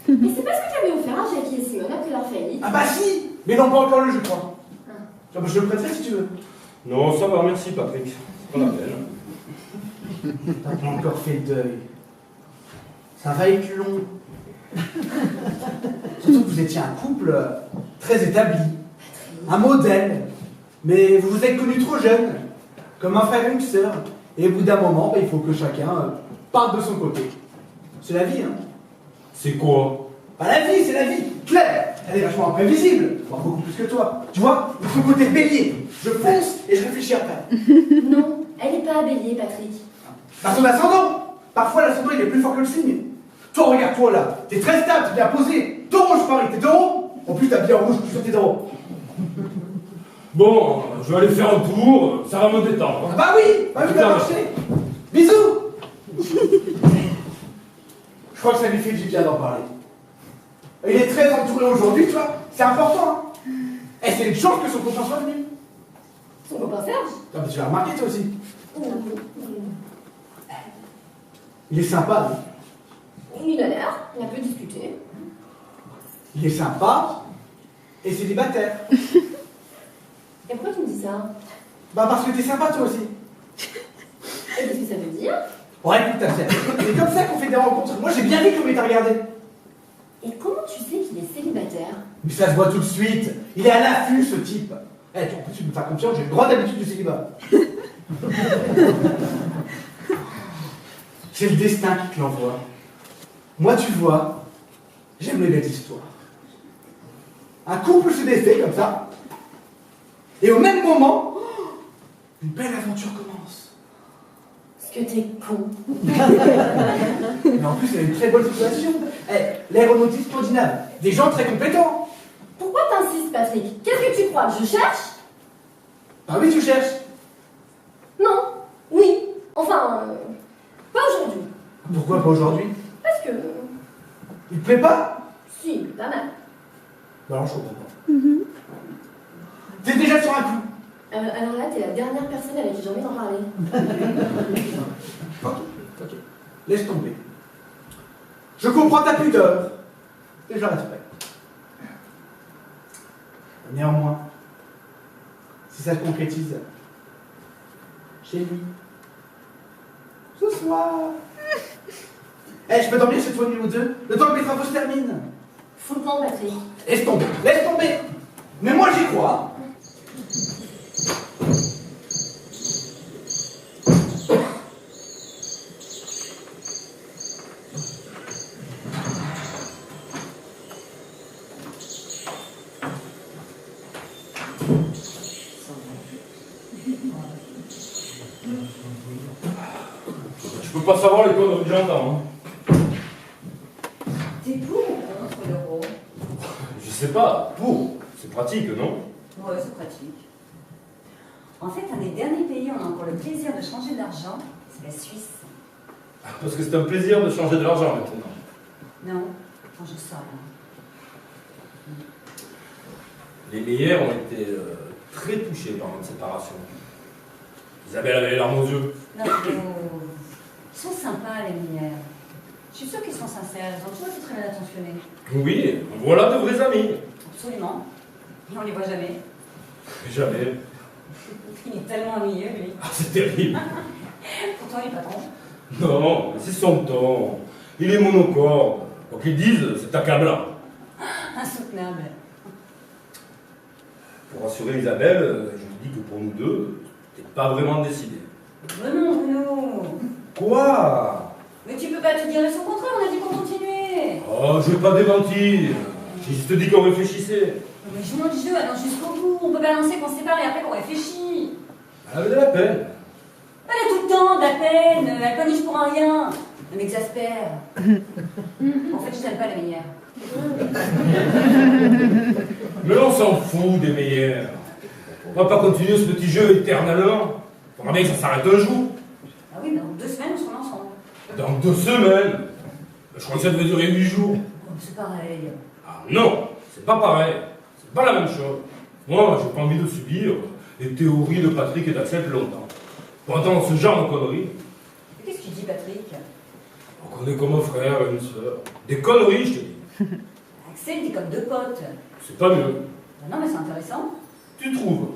Mais c'est pas ce que t'avais offert à Jackie et Simone après leur faillite. Ah bah si. Mais non, pas encore lu, je crois. Je le prêterai si tu veux. Non, ça va, merci Patrick. C'est pas la peine. T'as pas encore fait le deuil. Ça va être long. Surtout que vous étiez un couple très établi. Un modèle. Mais vous vous êtes connus trop jeunes. Comme un frère et une sœur. Et au bout d'un moment, bah, il faut que chacun parte de son côté. C'est la vie, hein. C'est quoi? Bah la vie, c'est la vie. Claire, elle est vachement imprévisible. Voire beaucoup plus que toi. Tu vois, de son côté bélier. Je fonce et je réfléchis après. Non, elle est pas bélier, Patrick. Par son ascendant. Parfois, l'ascendant, il est plus fort que le signe. Toi, regarde-toi là. T'es très stable, t'es bien posé. Taureau, je parie, t'es taureau. En plus, t'as bien rouge, je suis sûr que t'es taureau. Bon, je vais aller faire un tour, ça va me détendre. Ah bah oui, ça va marcher. Bisous. Je crois que ça lui fait du bien d'en parler. Il est très entouré aujourd'hui, tu vois. C'est important. Hein. Et c'est une chance que son copain soit venu. Son copain Serge? Ah, bah, tu l'as remarqué, toi aussi. Il est sympa, lui. Il a l'air, on a peu discuté. Il est sympa et célibataire. Et pourquoi tu me dis ça? Bah parce que t'es sympa, toi aussi. Et qu'est-ce que ça veut dire? Ouais, écoute, ta sœur. C'est comme ça qu'on fait des rencontres. Moi, j'ai bien vu comment il t'a regardé. Et comment tu sais qu'il est célibataire? Mais ça se voit tout de suite. Il est à l'affût, ce type. Eh, tu peux me faire confiance, j'ai le droit d'habitude du célibat. C'est le destin qui te l'envoie. Moi, tu vois, j'aime les belles histoires. Un couple se défait comme ça. Et au même moment, une belle aventure commence. Parce que t'es con. Mais en plus, elle a une très bonne situation. Eh, l'aéronautique scandinave, des gens très compétents. Pourquoi t'insistes, Patrick? Qu'est-ce que tu crois? Je cherche? Ah oui, tu cherches. Non. Oui. Enfin, pas aujourd'hui. Pourquoi pas aujourd'hui? Parce que... Il te plaît pas? Si, pas mal. Bah alors je comprends pas. T'es déjà sur un coup. Alors là, t'es la dernière personne avec qui j'ai envie d'en parler. Ok. Laisse tomber. Je comprends ta pudeur. Et je la respecte. Néanmoins, si ça se concrétise, chez lui, ce soir. Eh, je peux dormir cette fois nuit ou deux, le temps que mes travaux se terminent. Fous le camp, Patrick. Laisse tomber, laisse tomber. Mais moi j'y crois. Je peux pas savoir les conneries que j'entends. Hein. sais pas, pour. C'est pratique, non? Ouais, c'est pratique. En fait, un des derniers pays où on a encore le plaisir de changer d'argent, c'est la Suisse. Parce que c'est un plaisir de changer de l'argent maintenant. Non, quand je sors. Hein. Les Meyer ont été très touchés par notre séparation. Isabelle avait les larmes aux yeux. Non, mais ils sont sympas, les Meyer. Je suis sûre qu'ils sont sincères, ils ont toujours été très bien attentionnés. Oui, voilà de vrais amis. Absolument. Et on les voit jamais. Jamais. Il est tellement ennuyeux, lui. Ah, c'est terrible. Pourtant, il est patron. Non, mais c'est son ton. Il est monocorde. Quoi qu'ils disent, c'est accablant. Insoutenable. Pour rassurer Isabelle, je lui dis que pour nous deux, c'est pas vraiment décidé. Mais non, Bruno. Quoi? Mais tu peux pas tout dire et son contraire, on a dit qu'on continuait. Oh, je vais pas démentir. J'ai juste dit qu'on réfléchissait. Mais jouons le jeu, allons jusqu'au bout. On peut balancer qu'on se sépare et après qu'on réfléchit. Elle avait de la peine. Elle a tout le temps de la peine, elle paniche pour un rien. Elle m'exaspère. En fait, je t'aime pas la meilleure. Mais on s'en fout des meilleurs. On va pas continuer ce petit jeu éternellement. Faudra bien que ça s'arrête un jour. Ah oui, dans 2 semaines, on sera ensemble. Dans 2 semaines. Je crois que ça devait durer 8 jours. Oh, c'est pareil. Ah non, c'est pas pareil. C'est pas la même chose. Moi, j'ai pas envie de subir les théories de Patrick et d'Axel plus longtemps. Pour entendre ce genre de conneries. Mais qu'est-ce que tu dis, Patrick? On connaît comme un frère et une sœur. Des conneries, je te dis. Axel dit comme 2 potes. C'est pas mieux. Ben non, mais c'est intéressant. Tu trouves?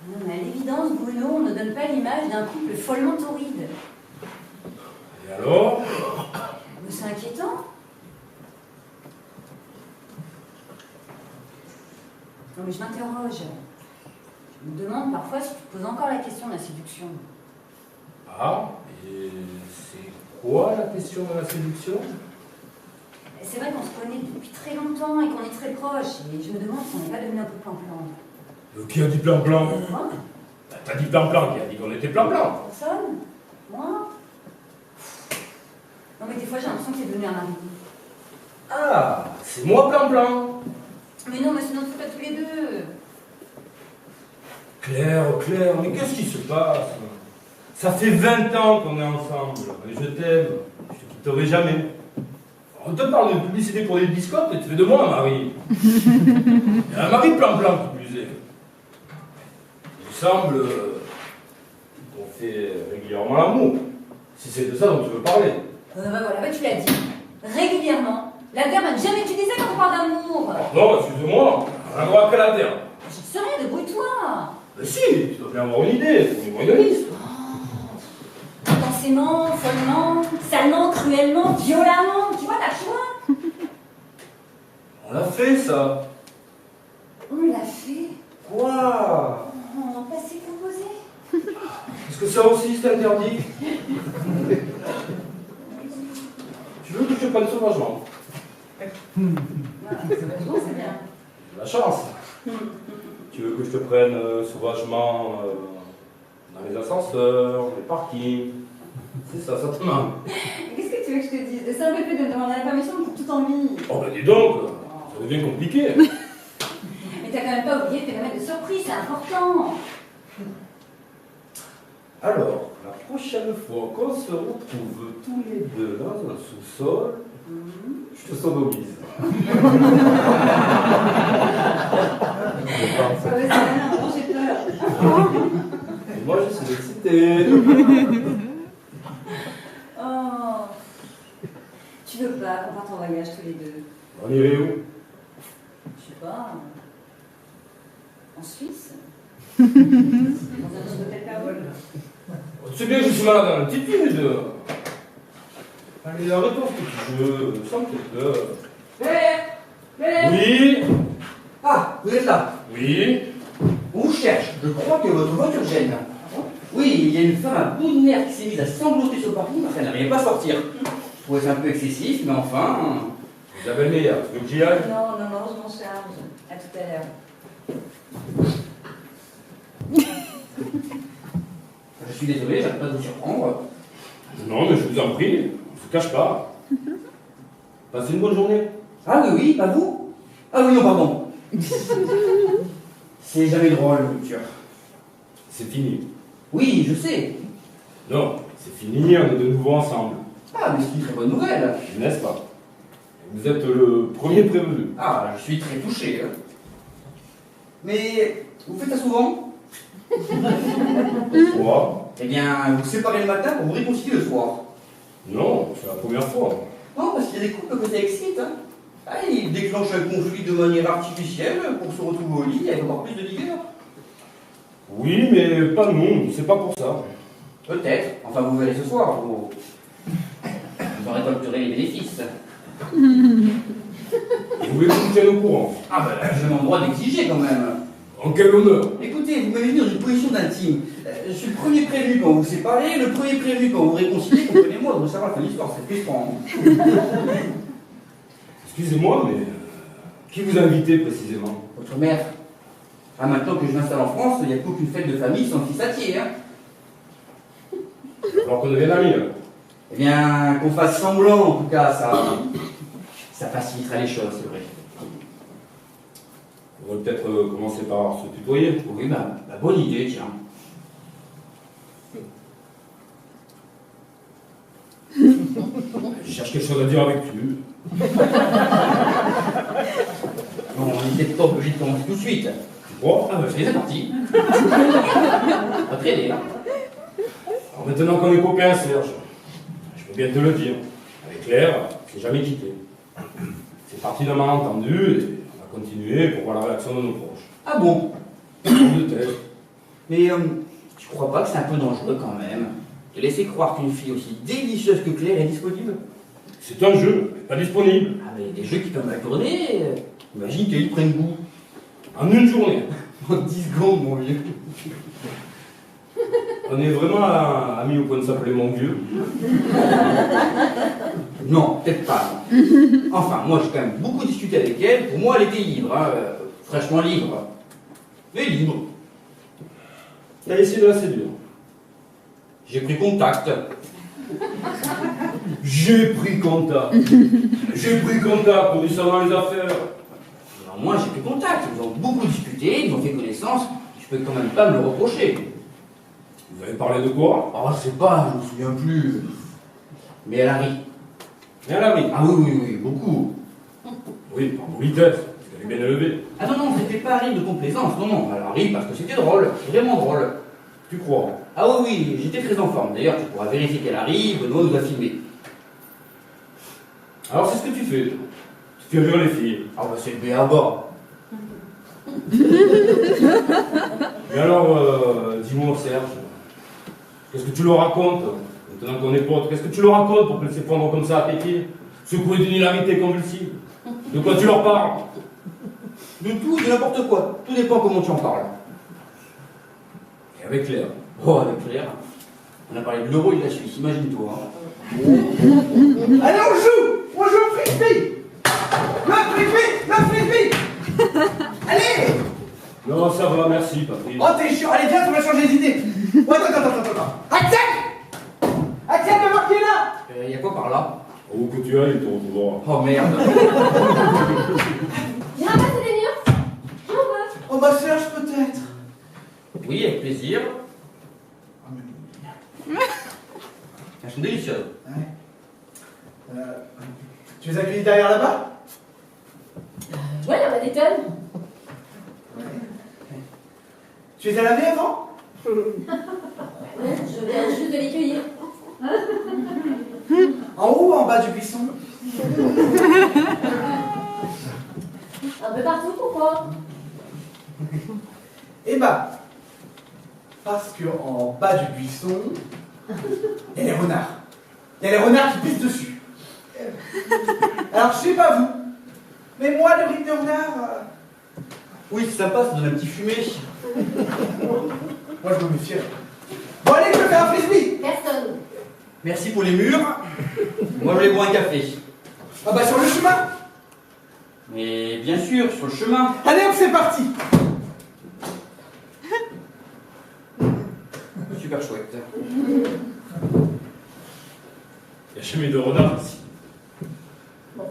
Non, mais à l'évidence, Bruno, on ne donne pas l'image d'un couple follement torride. Et alors? Mais c'est inquiétant. Non, mais je m'interroge. Je me demande parfois si tu te poses encore la question de la séduction. Ah, et c'est quoi la question de la séduction? C'est vrai qu'on se connaît depuis très longtemps et qu'on est très proches. Et je me demande si on n'est pas devenu un peu plan-plan. Qui a dit plan-plan? Moi? Bah, t'as dit plan-plan, qui a dit qu'on était plan-plan? Personne? Moi? Non, mais des fois, j'ai l'impression que c'est devenu un mari. Ah, c'est moi plan-plan. Mais non, mais c'est notre faute à tous les deux. Claire, mais qu'est-ce qui se passe? Ça fait 20 ans qu'on est ensemble, et je t'aime, je te quitterai jamais. On te parle de publicité pour des biscottes et tu fais de moi un mari. Et un mari plan-plan qui plus est. Il me semble qu'on fait régulièrement l'amour, si c'est de ça dont tu veux parler. Voilà, tu l'as dit. Régulièrement. La terre m'a jamais utilisé quand on parle d'amour. Pardon, excuse-moi, on a le droit qu'à la terre. J'en sais rien, débrouille-toi. Mais si, tu dois bien avoir une idée, c'est une liste. Intensément, follement, salement, cruellement, violemment. Tu vois, t'as le choix. On l'a fait, ça. On l'a fait. Quoi? On va passer composé. Est-ce que ça aussi c'est interdit? Tu veux que je te prenne sauvagement? Voilà, c'est bien. J'ai la chance. Tu veux que je te prenne sauvagement dans les ascenseurs, les parkings? C'est ça, ça te manque. Qu'est-ce que tu veux que je te dise? C'est un peu plus de me demander la permission pour toute envie. Oh ben dis donc, ça devient compliqué. Mais t'as quand même pas oublié le phénomène de surprise, c'est important. Alors, la prochaine fois qu'on se retrouve tous les deux dans un sous-sol, je te sodomise. C'est rien, j'ai peur. Et moi je suis excité. Oh. Tu veux pas qu'on parte en voyage tous les deux? On irait où? Je sais pas. En Suisse? Dans un petit hôtel Carole? Tu sais bien que je suis malade à l'altitude. Allez, arrête-toi ce petit jeu, sans te peur. Oui? Ah, vous êtes là. Oui? On vous cherche. Je crois que votre voiture gêne. Oui, il y a une femme à bout de nerfs qui s'est mise à sangloter sur le parking parce qu'elle n'arrivait pas à sortir. Je trouvais ça un peu excessif, mais enfin... Isabelle Meyer, tu veux que j'y aille? Non, je m'en charge. À tout à l'heure. Je suis désolé, j'arrête pas de vous surprendre. Non, mais je vous en prie, on se cache pas. Passez une bonne journée. Ah oui, pas vous. Ah oui, non, pardon. C'est jamais drôle, rupture. C'est fini. Oui, je sais. Non, c'est fini, on est de nouveau ensemble. Ah, mais c'est une très bonne nouvelle. N'est-ce pas? Vous êtes le premier prévenu. Ah, je suis très touché. Hein. Mais vous faites ça souvent? Quoi? Eh bien, vous séparez le matin pour vous réconcilier le soir. Non, c'est la première fois. Non, parce qu'il y a des couples que ça excite. Hein. Ah, ils déclenchent un conflit de manière artificielle pour se retrouver au lit avec encore plus de vigueur. Oui, mais pas nous, c'est pas pour ça. Peut-être. Enfin, vous verrez ce soir. Vous en récolterez les bénéfices. Vous voulez que je vous tienne au courant? Ah ben, j'ai mon droit d'exiger quand même. En quel honneur? Écoutez, vous m'avez mis dans une position d'intime. Je suis le premier prévenu quand vous vous séparez, le premier prévenu quand vous vous réconciliez. Comprenez-moi, vous savoir la fin de l'histoire, c'est frustrant. Excusez-moi, mais qui vous a invité précisément? Votre mère. Ah, maintenant que je m'installe en France, il n'y a plus aucune fête de famille sans fils attier, hein. Alors qu'on devienne amis, là. Eh bien, qu'on fasse semblant, en tout cas, ça facilitera les choses, c'est vrai. On va peut-être commencer par se tutoyer. Oui, bah, bonne idée, tiens. Je cherche quelque chose à dire avec tu. Non, on n'est peut-être pas obligé de commencer tout de suite. Tu crois? Ah, bah, c'est parti. Pas très bien. Alors maintenant qu'on est copains, Serge, je peux bien te le dire. Avec Claire, c'est jamais quitté. C'est parti d'un malentendu et on va continuer pour voir la réaction de nos proches. Ah bon? De tête. Mais tu crois pas que c'est un peu dangereux quand même de laisser croire qu'une fille aussi délicieuse que Claire est disponible? C'est un jeu, mais pas disponible. Ah mais des jeux qui peuvent mal tourner, imagine qu'ils prennent goût. En une journée. En 10 secondes, mon vieux. On est vraiment amis au point de s'appeler mon vieux. Non, peut-être pas. Non. Enfin, moi j'ai quand même beaucoup discuté avec elle, pour moi elle était libre, hein, fraîchement libre. Mais libre. T'as essayé de la séduire. J'ai pris contact. J'ai pris contact. J'ai pris contact pour descendre dans les affaires. Alors moi j'ai pris contact, ils ont beaucoup discuté, ils ont fait connaissance, je peux quand même pas me le reprocher. Vous avez parlé de quoi? Oh, je sais pas, je me souviens plus. Mais elle a ri. Et elle a ri. Ah oui, beaucoup. Oui, par politesse, parce qu'elle est bien élevée. Ah non, c'était pas un rire de complaisance, non, elle a ri parce que c'était drôle, vraiment drôle. Tu crois? Ah oui, j'étais très en forme. D'ailleurs, tu pourras vérifier qu'elle arrive, Benoît nous a filmé. Alors c'est ce que tu fais. Tu fais rire les filles. Ah bah c'est le B à bas. Mais alors, dis-moi Serge, qu'est-ce que tu leur racontes? Maintenant qu'on est potes, qu'est-ce que tu leur racontes pour qu'elles s'effondrent comme ça à tes pieds? Secouées d'une hilarité convulsive? De quoi tu leur parles? De tout, de n'importe quoi. Tout dépend comment tu en parles. Et avec Claire. Oh, avec Claire. On a parlé de l'euro et de la Suisse, imagine-toi. Hein. Allez, on joue au frisbee. Le frisbee. Allez. Non, ça va, merci, Patrick. Oh, t'es chiant. Allez, viens, on va changer d'idée. Oh, attends. Accepte de voir qui est là. Y a quoi par là? Où que tu ailles, il te retrouvera. Oh merde. Viens passer des murs. J'en veux. Oh, ma Serge, peut-être. Oui, avec plaisir. Elles sont délicieuses. Ouais. Tu les as cueillis derrière là-bas? Ouais, il y en a des tonnes. Tu les as lavés avant? Ouais, je viens juste de les cueillir. En haut ou en bas du buisson? Un peu partout, pourquoi? Eh bah, parce qu'en bas du buisson, il y a les renards. Il y a les renards qui pissent dessus. Alors, je sais pas vous, mais moi, le riz de renard, Oui, c'est sympa, ça donne un petit fumé. moi, je me méfie. Bon, allez, je vais faire un frisbee. Personne. Merci pour les murs. Moi, je vais boire un café. Ah bah, sur le chemin. Mais bien sûr, sur le chemin. Allez, hop, c'est parti. Super chouette. Il n'y a jamais de renard ici. Bon.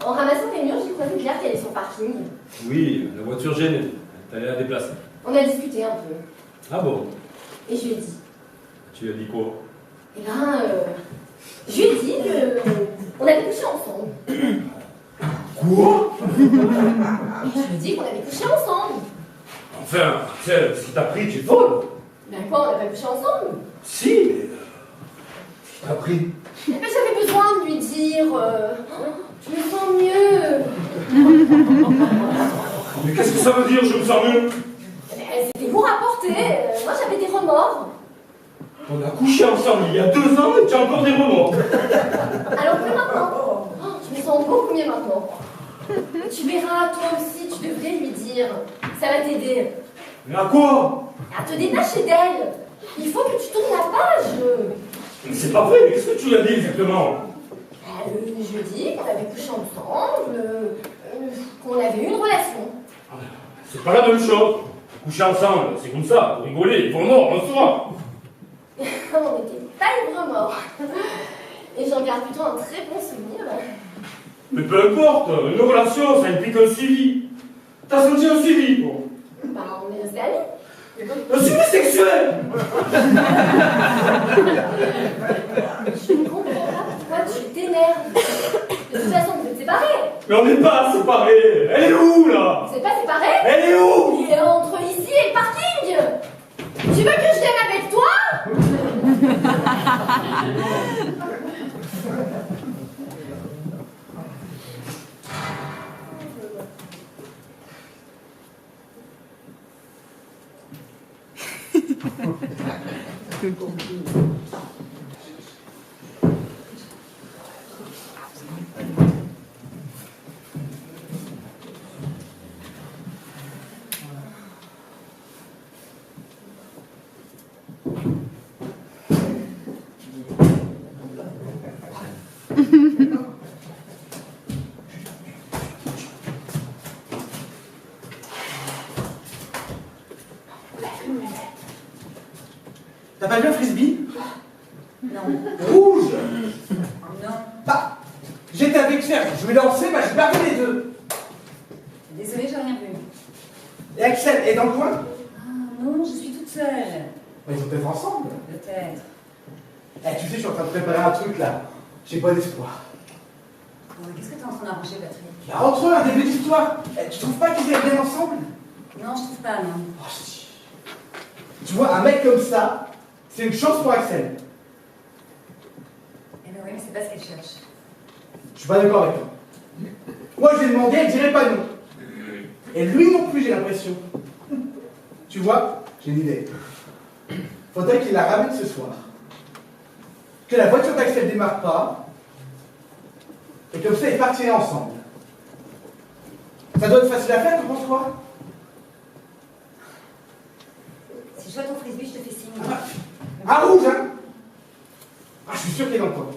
En ramassant les murs, j'ai croisé Claire qui allait sur le parking. parking. Oui, la voiture gênait. T'allais la déplacer. On a discuté un peu. Ah bon? Et je lui ai dit. Tu lui as dit quoi? Eh ben, je lui ai dit qu'on allait coucher ensemble. Quoi? Je lui ai dit qu'on allait coucher ensemble. Enfin, Axel, ce qui t'a pris, tu es folle. Ben quoi, on n'a pas couché ensemble? Si, mais... ce qui t'a pris. Eh ben, j'avais besoin de lui dire, je me sens mieux. Mais qu'est-ce que ça veut dire, je me sens mieux? Eh ben, c'était vous rapporter. Moi, j'avais des remords. On a couché ensemble il y a 2 ans et tu as encore des remords. Alors que maintenant, je me sens beaucoup mieux maintenant. Tu verras, toi aussi, tu devrais lui dire. Ça va t'aider. Mais à quoi? À te détacher d'elle. Il faut que tu tournes la page. Mais c'est pas vrai, mais qu'est-ce que tu lui as dit exactement? Je lui ai dit qu'on avait couché ensemble, qu'on avait eu une relation. C'est pas la même chose. Coucher ensemble, c'est comme ça, pour rigoler, pour mort, un soir. On n'était pas libre mort. Et j'en garde plutôt un très bon souvenir. Mais peu importe, une relation, ça implique un suivi. T'as senti un suivi, quoi. Bah, on est restés amis. Un suivi sexuel. Je ne comprends pas pourquoi tu t'énerves. De toute façon, vous êtes séparés. Mais on n'est pas séparés. Elle est où, là? Vous n'êtes pas séparés? Elle est où? Il est entre ici et le parking. Tu veux que je vienne avec toi? T'as pas vu un frisbee? Non. Rouge! Non. Bah, j'étais avec Serge, je vais lancer, bah je barre les deux. Désolée, j'ai rien vu. Et Axel est dans le coin? Ah non, je suis toute seule. Bah, ils sont peut-être ensemble. Peut-être. Eh, tu sais, je suis en train de préparer un truc là. J'ai pas d'espoir. Bon, qu'est-ce que t'es en train d'arranger, Patrick? Il y a entre eux un début d'histoire. Eh, tu trouves pas qu'ils aient bien ensemble? Non, je trouve pas, non. Oh, si. Tu vois, un mec comme ça, c'est une chance pour Axel. Eh ben oui, mais c'est pas ce qu'elle cherche. Je suis pas d'accord avec toi. Moi, je lui ai demandé, elle dirait pas non. Et lui non plus, j'ai l'impression. Tu vois, j'ai une idée. Faudrait qu'il la ramène ce soir. Que la voiture d'Axel démarre pas. Et comme ça, ils partiraient ensemble. Ça doit être facile à faire, tu penses quoi? Si je vois ton frisbee, je te fais signe. Ah, rouge, hein? Ah, je suis sûr qu'il est dans le coin.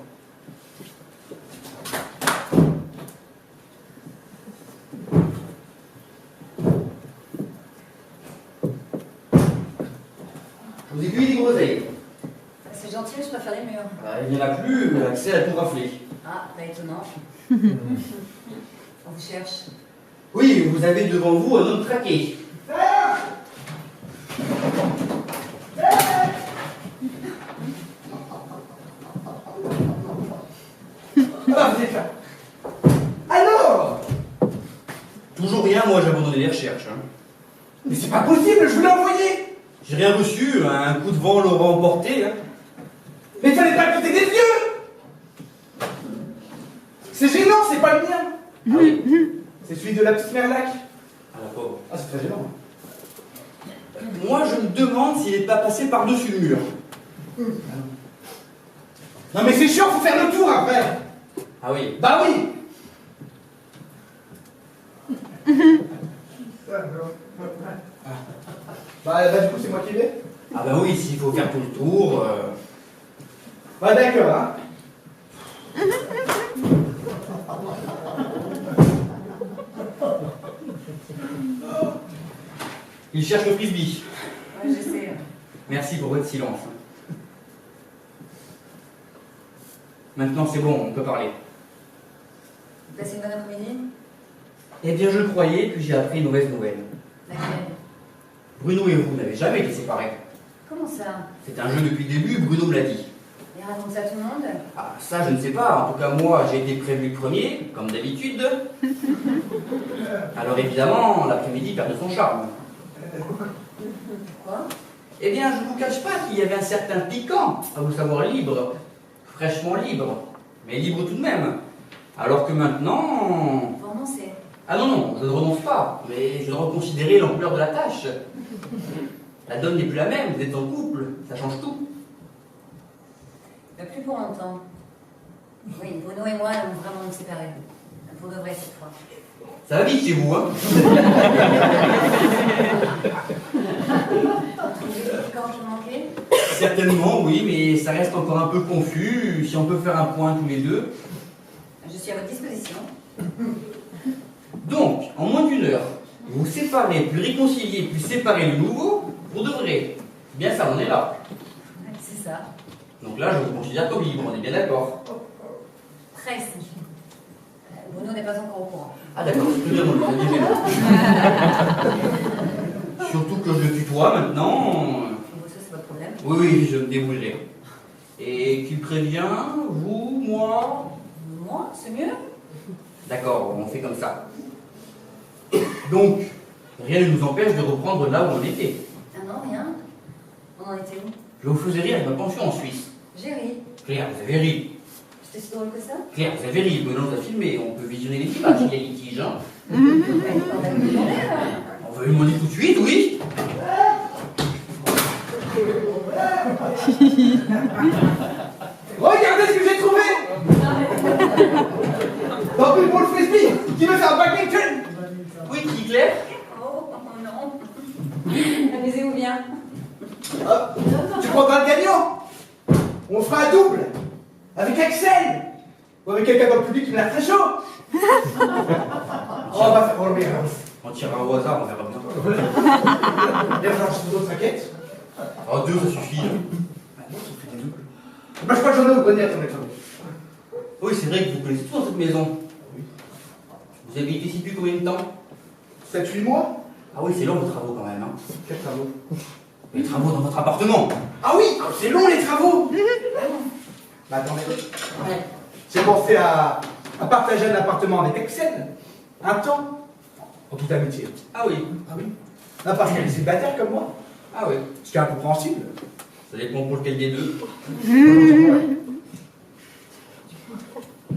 Aux aiguilles des groseilles. C'est gentil, mais je préfère les murs. Ah, il n'y en a plus, Axel a tout raflé. Ah, pas étonnant. On vous cherche. Oui, vous avez devant vous un homme traqué. Ah, vous êtes là. Alors? Toujours rien, moi j'ai abandonné les recherches. Hein. Mais c'est pas possible, je vous l'ai envoyé. J'ai rien reçu, un coup de vent l'aura emporté. Hein. Mais il fallait pas quitter des yeux. C'est gênant, c'est pas le mien. Ah oui. C'est celui de la petite Merlac. Ah la pauvre. Ah, c'est très gênant. Moi je me demande s'il n'est pas passé par-dessus le mur. Non mais c'est chiant, faut faire le tour après. Ah oui. Bah oui. Bah du coup c'est moi qui vais. Ah bah oui, s'il faut faire tout le tour. Bah d'accord, hein. Il cherche le frisbee. Ouais, j'essaie. Merci pour votre silence. Maintenant c'est bon, on peut parler. Vous passez une bonne après-midi? Eh bien, je le croyais, puis j'ai appris une mauvaise nouvelle. Laquelle? Bruno et vous n'avez jamais été séparés. Comment ça? C'est un jeu depuis le début, Bruno me l'a dit. Et raconte ça à tout le monde? Ah, ça, je ne sais pas. En tout cas, moi, j'ai été prévu le premier, comme d'habitude. Alors, évidemment, l'après-midi perd de son charme. Pourquoi? Eh bien, je ne vous cache pas qu'il y avait un certain piquant à vous savoir libre, fraîchement libre, mais libre tout de même. Alors que maintenant... Faut renoncer. Ah non, non, je ne renonce pas, mais je dois reconsidérer l'ampleur de la tâche. La donne n'est plus la même, vous êtes en couple, ça change tout. Mais plus pour longtemps. Oui, Bruno et moi allons vraiment nous séparer. Pour de vrai cette fois. Ça va vite chez vous, hein? Quand je manquais? Certainement, oui, mais ça reste encore un peu confus. Si on peut faire un point tous les deux. Je suis à votre disposition. Donc, en moins d'une heure, vous séparez, puis réconcilier, puis séparer le nouveau, pour de vrai. C'est bien ça, on est là. C'est ça. Donc là, je vous considère comme libre, on est bien d'accord. Presque. Bruno n'est pas encore au courant. Ah d'accord, c'est tout bien, mon surtout que je le tutoie maintenant. Ça, c'est votre problème. Oui, oui, je me débrouillerai. Et qui prévient, vous, moi? Moi, c'est mieux. D'accord, on fait comme ça. Donc, rien ne nous empêche de reprendre là où on était. Ah non, rien. On en était où? Je vous faisais rire avec ma pension en Suisse. J'ai ri. Claire, vous avez ri. C'était si drôle que ça? Claire, vous avez ri. Maintenant, on a filmé. On peut visionner les images. Il y a litige, hein. On va lui demander, là. On va lui demander tout de suite, oui. Regardez ce que j'ai trouvé. Dans plus pour le frisbee, qui veut faire un badminton? Oui, qui, Claire? Oh non. Amusez-vous bien. Tu prendras le gagnant. On fera un double. Avec Axel. Ou avec quelqu'un dans le public qui me l'a très chaud. On va faire enlever. On tirera au hasard, on verra bien. Il va falloir que je d'autres raquettes. Oh, deux, ça suffit. Bah, je crois que j'en ai au grenier, attendez. Oui, c'est vrai que vous connaissez tout dans cette maison. Vous avez été ici depuis combien de temps? 7-8 mois. Ah oui, c'est long vos travaux quand même. Hein. Quels travaux? Les travaux dans votre appartement. Ah oui, c'est long les travaux. Bah attendez. J'ai pensé à partager un appartement avec Axel. Un temps. En toute amitié. Ah oui. Ah oui. Non, parce qu'elle est célibataire comme moi. Ah oui. Ce qui est incompréhensible. Ça dépend pour lequel des deux.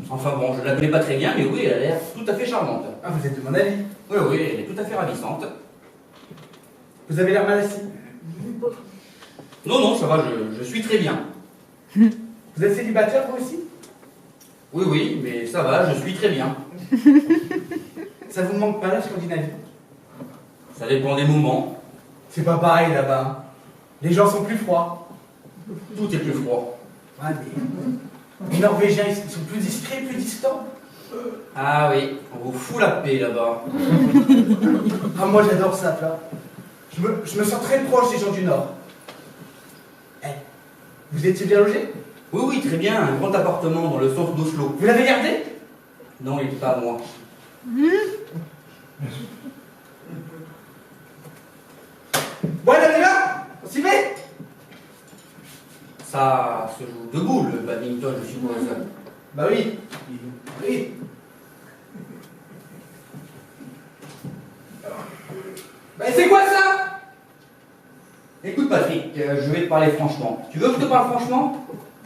Enfin bon, je la connais pas très bien, mais oui, elle a l'air tout à fait charmante. Ah, vous êtes de mon avis. Oui, oui, elle est tout à fait ravissante. Vous avez l'air mal assis. Non, non, ça va, je suis très bien. Vous êtes célibataire vous aussi? Oui, oui, mais ça va, je suis très bien. Ça vous manque pas la Scandinavie? Ça dépend des moments. C'est pas pareil là-bas. Les gens sont plus froids. Tout est plus froid. Ah, les Norvégiens, ils sont plus discrets, plus distants. Ah oui, on vous fout la paix là-bas. Ah, moi j'adore ça, là. Je me sens très proche des gens du Nord. Eh, vous étiez bien logé? Oui, oui, très bien, un grand appartement dans le centre d'Oslo. Vous l'avez gardé? Non, il n'est pas à moi. Voilà les gars, on s'y met? Ça se joue debout, le badminton, je suppose. Bah oui. Oui. Bah c'est quoi ça? Écoute Patrick, je vais te parler franchement. Tu veux que je te parle franchement?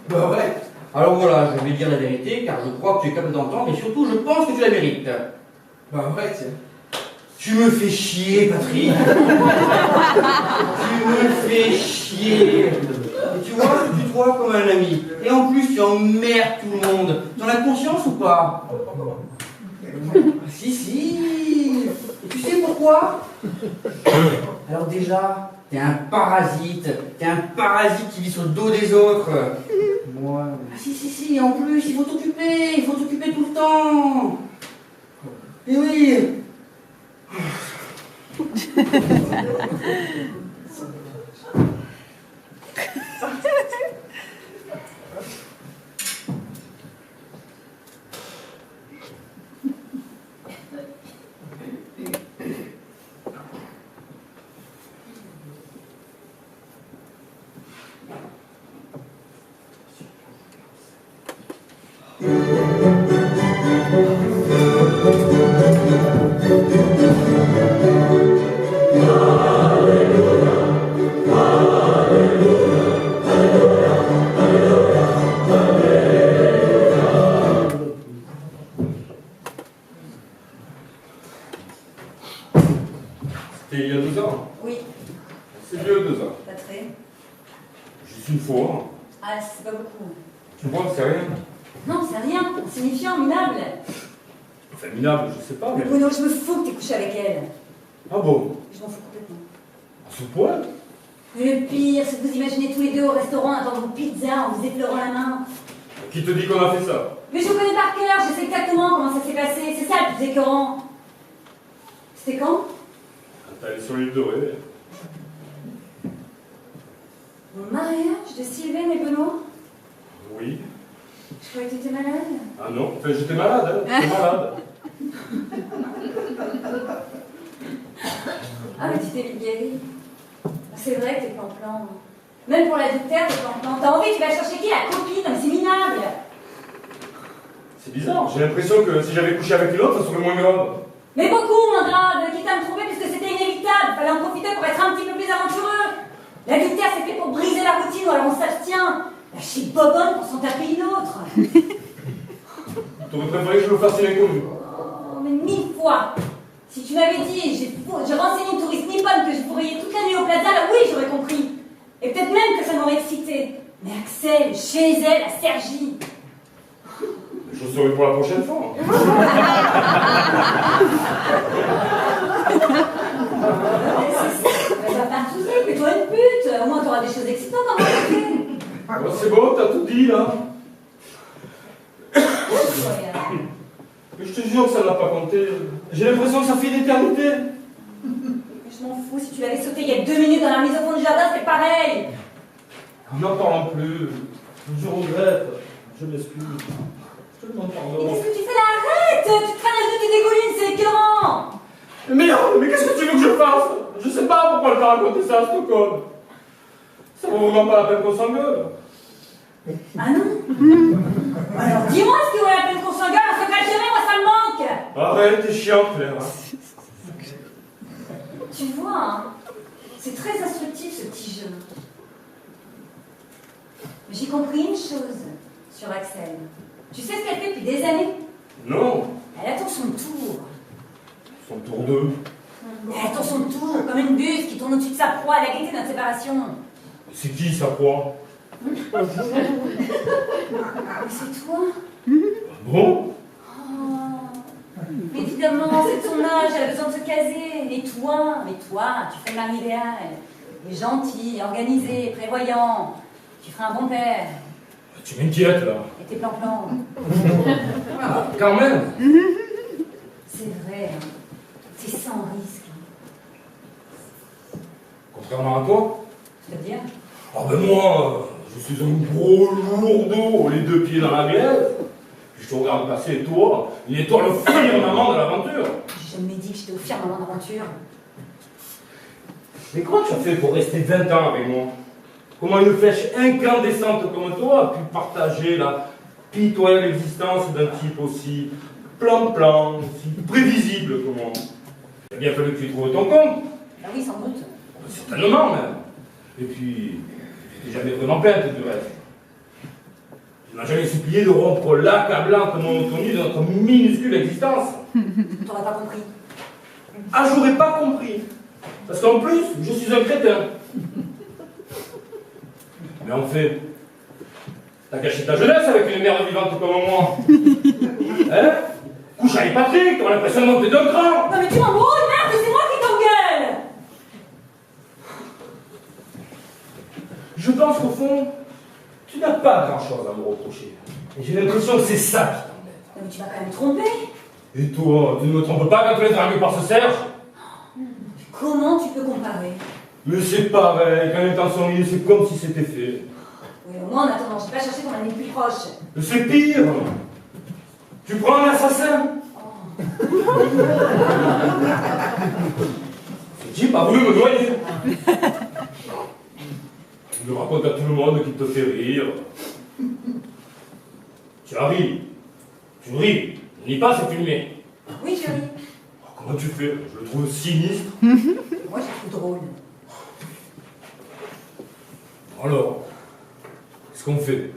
Bah ouais. Alors voilà, je vais dire la vérité car je crois que tu es capable d'entendre et surtout je pense que tu la mérites. Bah ouais, tiens. Tu me fais chier Patrick. Tu me fais chier. Et tu vois, je te tutoie comme un ami. Et en plus tu emmerdes tout le monde. T'en as conscience ou pas? Si, si. Et tu sais pourquoi? Alors déjà, t'es un parasite. T'es un parasite qui vit sur le dos des autres. Moi. Ah si, si, si, en plus, il faut t'occuper tout le temps. Et oui. Ah, c'est pas beaucoup. Tu vois, c'est rien. Non, c'est rien. Insignifiant, minable. Enfin, minable, je sais pas, Mais mais... Bruno, je me fous que t'aies couché avec elle. Ah bon? Je m'en fous complètement. À ce point? Mais le pire, c'est que vous imaginez tous les deux au restaurant en attendant vos pizzas, en vous effleurant la main. Qui te dit qu'on a fait ça? Mais je vous connais par cœur, je sais exactement comment ça s'est passé. C'est ça le plus écœurant. C'était quand? Quand t'as les solides dorés. Mon mariage de Sylvain et Benoît? Oui. Je croyais que t'étais malade. Ah non, enfin, j'étais malade, hein. J'étais malade. Ah, mais tu t'es vite guéri. C'est vrai que t'es plan-plan. Même pour l'adultère, t'es plan-plan. T'as envie, tu vas chercher qui? La copine? Non, mais c'est minable. C'est bizarre, j'ai l'impression que si j'avais couché avec une autre, ça serait moins grave. Mais beaucoup moins grave, quitte à me tromper puisque c'était inévitable. Fallait en profiter pour être un petit peu plus aventureux. L'adultère, c'est fait pour briser la routine, ou alors on s'abstient. La chic bobonne pour s'en taper une autre. T'aurais préféré que je le fasse une inconnue. Oh, mais 1000 fois. Si tu m'avais dit, j'ai renseigné une touriste nippone que je fourrayais toute la nuit au plaza, là oui, j'aurais compris. Et peut-être même que ça m'aurait excité. Mais Axel, chez elle, à Cergy. Je le saurai pour la prochaine fois. Ça va pas tout mais toi une pute. Au moins t'auras des choses excitantes à raconter. Oh, c'est bon, t'as tout dit là. Mais je te jure que ça n'a pas compté. J'ai l'impression que ça fait une éternité. Je m'en fous, si tu l'avais sauté il y a 2 minutes dans la mise au fond du jardin, c'était pareil. N'en parlons plus. Je regrette. Je m'excuse. Je te demande Mais pardon. qu'est-ce que tu fais là? Arrête. Tu te traînes à genoux, tu dégouline, c'est écœurant. Mais merde, mais qu'est-ce que tu veux que je fasse? Je sais pas pourquoi elle t'a raconté ça à Stockholm. Ça vaut vraiment pas la peine qu'on s'engueule. Ah non? Alors dis-moi ce qui vaut la peine qu'on s'engueule, on se cache jamais, moi ça me manque. Arrête, t'es chiant, Claire. Tu vois, hein, c'est très instructif ce petit jeu. J'ai compris une chose sur Axel. Tu sais ce qu'elle fait depuis des années? Non, Elle attend son tour. son tour 2. Elle attend son tour, comme une buse qui tourne au-dessus de sa proie à la gaieté de notre séparation. C'est qui sa proie? Mais c'est toi? Bon? Oh. Évidemment, c'est de son âge, elle a besoin de se caser. Mais toi, tu fais le mari idéal. Il est gentil, organisé, prévoyant. Tu feras un bon père. Tu m'inquiètes là. Et tes plans-plans. Ah, quand même. C'est vrai, hein. C'est sans risque. Contrairement à toi. C'est-à-dire? Ah ben moi, je suis un gros lourdeau, les 2 pieds dans la glaise. Puis je te regarde passer, toi, une étoile au firmament de l'aventure. J'ai jamais dit que j'étais au firmament d'aventure. Mais comment tu as fait pour rester 20 ans avec moi? Comment une flèche incandescente comme toi a pu partager la pitoyable existence d'un type aussi plan-plan, aussi prévisible que moi? Il a bien fallu que tu trouves ton compte. Ah oui, sans doute. Certainement même. Et puis, je t'ai jamais vraiment plainte du reste. Tu m'as jamais supplié de rompre l'accablante monotonie de notre minuscule existence. T'aurais pas compris. Ah, j'aurais pas compris. Parce qu'en plus, je suis un crétin. Mais en fait, t'as gâché ta jeunesse avec une merde vivante comme moi. Hein? Couche avec Patrick, t'auras l'impression de monter d'un cran. Non mais tu m'embrouilles, merde, c'est moi qui t'engueule. Je pense qu'au fond, tu n'as pas grand-chose à me reprocher. Et j'ai l'impression que c'est ça qui t'embête. Non mais tu vas quand même me tromper. Et toi, tu ne me trompes pas quand tu es dragué par ce Serge? Comment tu peux comparer? Mais c'est pareil, quand l'intention y est, c'est comme si c'était fait. Oui, au moins en attendant, j'ai pas cherché ton ami plus proche. Mais c'est pire. Tu prends un assassin. Ce type a voulu me noyer. Il me raconte à tout le monde qu'il te fait rire. Tu ris. Tu ris. Ne lis pas, c'est filmé. Oui, tu ris. Oh, comment tu fais? Je le trouve sinistre. Moi, je trouve drôle. Alors, qu'est-ce qu'on fait?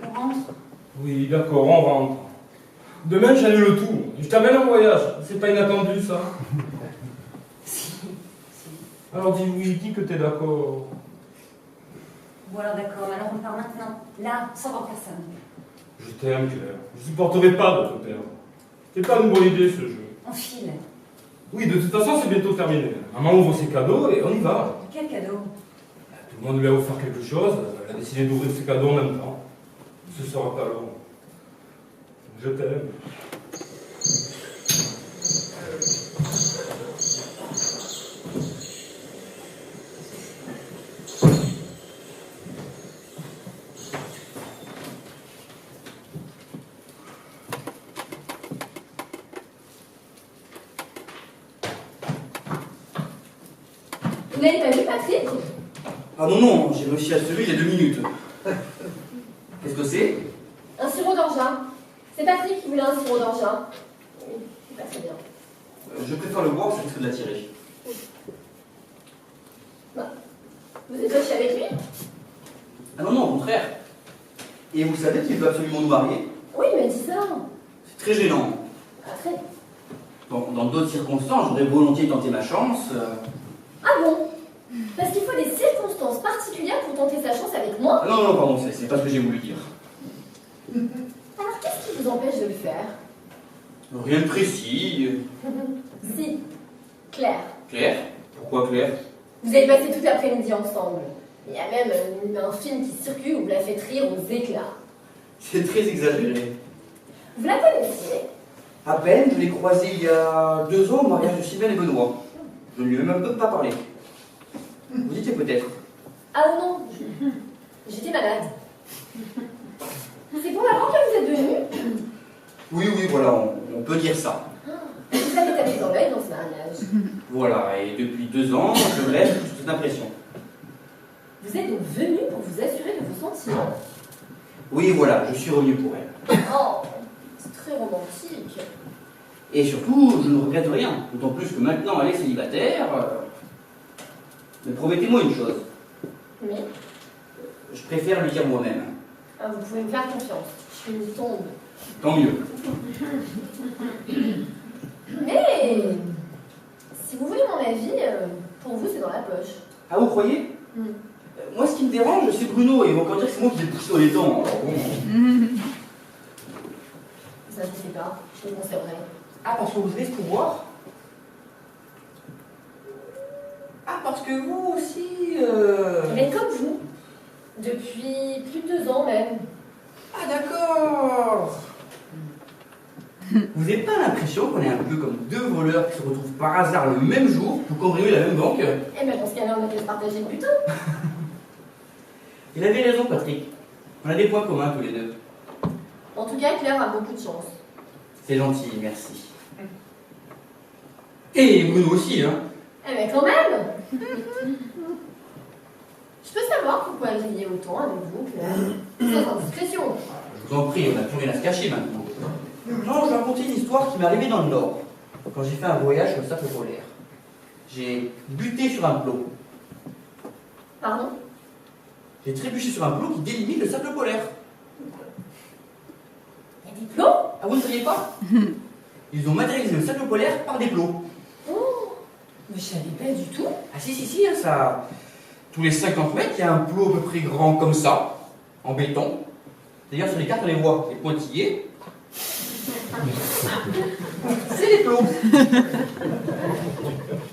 On rentre. Oui, d'accord, on rentre. Demain, j'annule tout. Je Je t'amène en voyage. C'est pas inattendu, ça. Si. Alors dis oui, dis que t'es d'accord. Bon alors d'accord, alors on part maintenant. Là, sans voir personne. Je t'aime, Claire. Je supporterai pas de te perdre. C'est pas une bonne idée, ce jeu. On file. Oui, de toute façon, c'est bientôt terminé. Maman ouvre ses cadeaux et on y va. Quel cadeau? Tout le monde lui a offert quelque chose. Elle a décidé d'ouvrir ses cadeaux en même temps. Ce sera pas long. Je t'aime. Vous n'avez pas vu Patrick? Ah non, non, j'ai réussi à se lever il y a 2 minutes. Qu'est-ce que c'est? Un sirop d'orgeat. C'est Patrick qui voulait un sirop d'orgeat. Oui, c'est pas très bien. Je préfère le boire, ça risque de l'attirer. Vous êtes fâché avec lui? Ah non, non, au contraire. Et vous savez qu'il veut absolument nous marier? Oui, il m'a dit ça. C'est très gênant. Ah, très. Dans d'autres circonstances, j'aurais volontiers tenté ma chance. Ah bon? Parce qu'il faut des circonstances particulières pour tenter sa chance avec moi? Ah non, non, pardon, c'est pas ce que j'ai voulu dire. Alors qu'est-ce qui vous empêche de le faire? Rien de précis. Si, Claire. Claire? Pourquoi Claire? Vous avez passé toute l'après-midi ensemble. Il y a même un film qui circule où vous la faites rire aux éclats. C'est très exagéré. Vous la connaissiez? À peine, je l'ai croisée il y a 2 ans au mariage de Sylvain et Benoît. Je ne lui ai même pas parlé. Vous étiez peut-être. Ah non, j'étais malade. C'est pour la que vous êtes venus? Oui, oui, voilà, on peut dire ça. Vous avez tapé dans l'œil dans ce mariage. Voilà, et depuis 2 ans, je reste sous cette impression. Vous êtes donc venu pour vous assurer de vos sentiments. Oui, voilà, je suis revenu pour elle. Oh, c'est très romantique. Et surtout, je ne regrette rien, d'autant plus que maintenant elle est célibataire. Mais promettez-moi une chose, Mais je préfère lui dire moi-même. vous pouvez me faire confiance. Je suis une tombe. Tant mieux. Mais si vous voulez mon avis, pour vous c'est dans la poche. Ah, vous croyez? Moi, ce qui me dérange, c'est Bruno, et ils vont encore dire que c'est moi qui l'ai poussé dans les dents. Alors bon. Ça je sais pas, je le conserverai. Ah, parce que vous avez ce pouvoir? Ah, parce que vous aussi... Mais comme vous, depuis plus de 2 ans même. Ah, d'accord. Vous n'avez pas l'impression qu'on est un peu comme 2 voleurs qui se retrouvent par hasard le même jour pour cambrioler la même banque? Eh bien dans ce cas-là, on a qu'à se partager le butin. Il avait raison, Patrick. On a des points communs tous les deux. En tout cas, Claire a beaucoup de chance. C'est gentil, merci. Et Bruno aussi, hein. Eh mais quand même. Je peux savoir pourquoi elle riait autant avec vous, Claire? Sans indiscrétion. Je vous en prie, on n'a plus rien à se cacher maintenant. Non, je vais raconter une histoire qui m'est arrivée dans le Nord, quand j'ai fait un voyage sur le cercle polaire. J'ai buté sur un plot. Pardon? J'ai trébuché sur un plot qui délimite le cercle polaire. Il y a des plots? Ah, vous ne saviez pas? Ils ont matérialisé le cercle polaire par des plots. Oh, mais je savais pas du tout. Ah si, hein, ça... Tous les 50 mètres, il y a un plot à peu près grand comme ça, en béton. D'ailleurs, sur les cartes, on les voit, les pointillés. C'est les plots.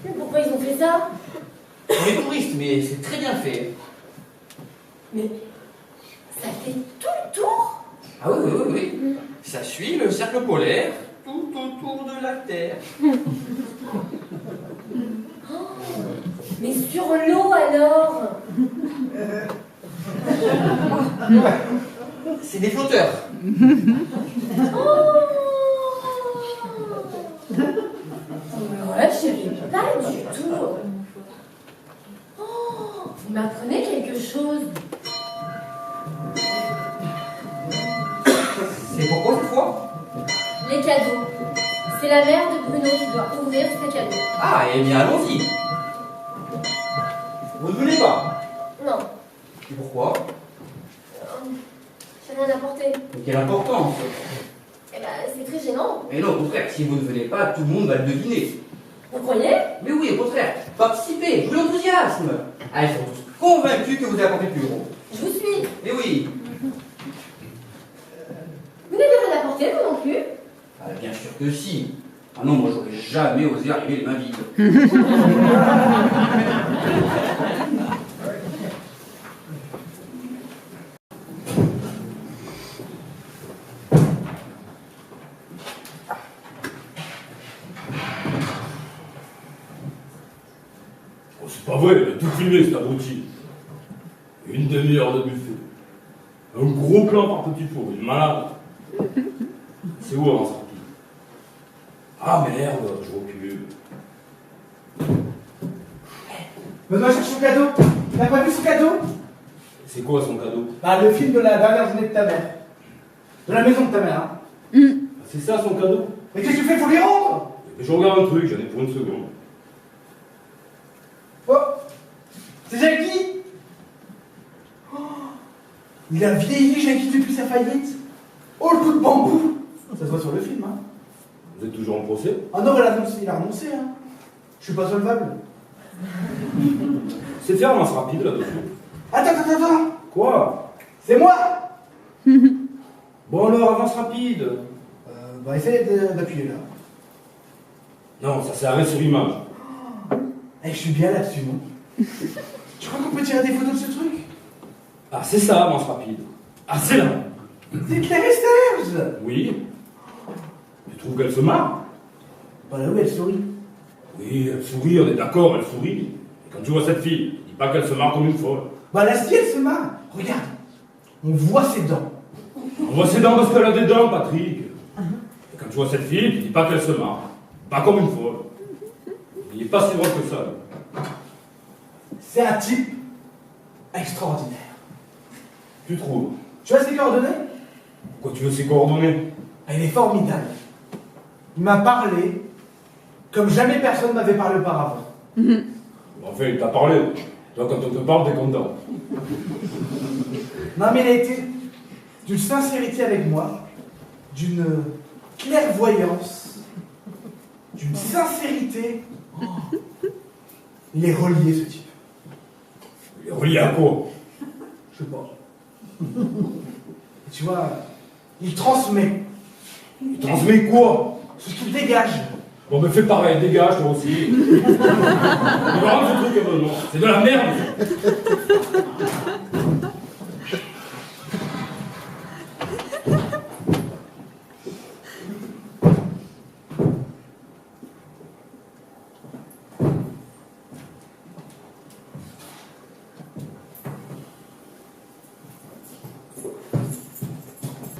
Mais pourquoi ils ont fait ça? Pour les touristes, mais c'est très bien fait. Mais ça fait tout le tour? Ah oui. Ça suit le cercle polaire tout autour de la Terre. Mais sur l'eau alors? C'est des flotteurs. Ouais, je savais pas du tout. Oh, vous m'apprenez quelque chose. C'est pourquoi cette fois? Les cadeaux. C'est la mère de Bruno qui doit ouvrir ses cadeaux. Ah, eh bien allons-y. Vous ne voulez pas? Non, Et pourquoi? j'ai rien apporté. Mais quelle importance. Eh ben, c'est très gênant. Mais non, au contraire, si vous ne venez pas, tout le monde va le deviner. Vous croyez? Mais oui, au contraire, participez, jouez l'enthousiasme. Ah, ils sont tous convaincus que vous avez apporté le plus gros. Je vous suis. Mais oui. Vous n'avez rien apporté, vous non plus? Ah, bien sûr que si. Ah non, moi j'aurais jamais osé arriver les mains vides. Oh, c'est pas vrai, il a tout filmé cet abruti. Une demi-heure de buffet. Un gros plan par petit four, il est malade. C'est où avant ça? Ah merde, je recule. Benoît cherche son cadeau. T'as pas vu son cadeau? C'est quoi son cadeau? Bah, le film de la dernière journée de ta mère. De la maison de ta mère, hein. Ah, c'est ça son cadeau? Mais qu'est-ce que tu fais? Faut lui rendre. Je regarde un truc, j'en ai pour une seconde. Oh, c'est Jackie. Oh, il a vieilli, Jackie, depuis sa faillite. Oh, le coup de bambou. Ça se voit sur le film, hein. Vous êtes toujours en procès? Ah non, il a renoncé, hein. Je suis pas solvable. C'est faire avance rapide là-dessus. Attends. Quoi? C'est moi. Bon alors, avance rapide. Bah, essaye d'appuyer là. Non, ça s'est arrêté sur image. Eh, je suis bien là-dessus, non? Tu crois qu'on peut tirer des photos de ce truc? Ah, c'est ça, avance rapide. Ah, c'est là. C'est Claire et Serge. Oui. Tu trouves qu'elle se marre? Bah là, oui, elle sourit. Oui, elle sourit, on est d'accord, elle sourit. Et quand tu vois cette fille, dis pas qu'elle se marre comme une folle. Bah là, si elle se marre, regarde. On voit ses dents. On voit ses dents parce qu'elle a des dents, Patrick. Et quand tu vois cette fille, tu dis pas qu'elle se marre. Pas comme une folle. Il est pas si drôle que ça. lui. C'est un type extraordinaire. Tu trouves? Tu as ses coordonnées? Pourquoi tu veux ses coordonnées? Ah, il est formidable. Il m'a parlé comme jamais personne m'avait parlé auparavant. Enfin, il t'a parlé. Toi, quand on te parle, t'es content. Non, mais il a été d'une sincérité avec moi, d'une clairvoyance, d'une sincérité. Oh. Il est relié, ce type. Il est relié à quoi? Je sais pas. Et tu vois, il transmet Il transmet quoi? ce qu'il dégage. Bon, ben fais pareil, dégage toi aussi. Il va rendre ce truc non. C'est de la merde.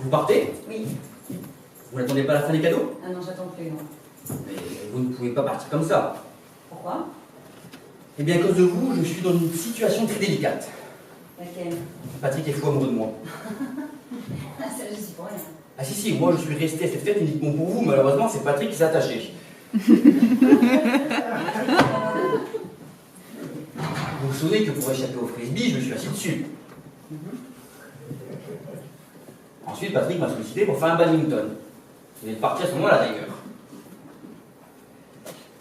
Vous partez? Oui. Vous n'attendez pas la fin des cadeaux? Ah non, j'attends plus, non. Mais vous ne pouvez pas partir comme ça. Pourquoi? Eh bien, à cause de vous, je suis dans une situation très délicate. Laquelle? Patrick est fou amoureux de moi. Ah, ça, je suis pour rien. Ah si, moi je suis resté à cette fête uniquement pour vous, malheureusement c'est Patrick qui s'est attaché. Vous vous souvenez que pour échapper au frisbee, je me suis assis dessus. Ensuite, Patrick m'a sollicité pour faire un badminton. Il est parti à ce moment-là d'ailleurs.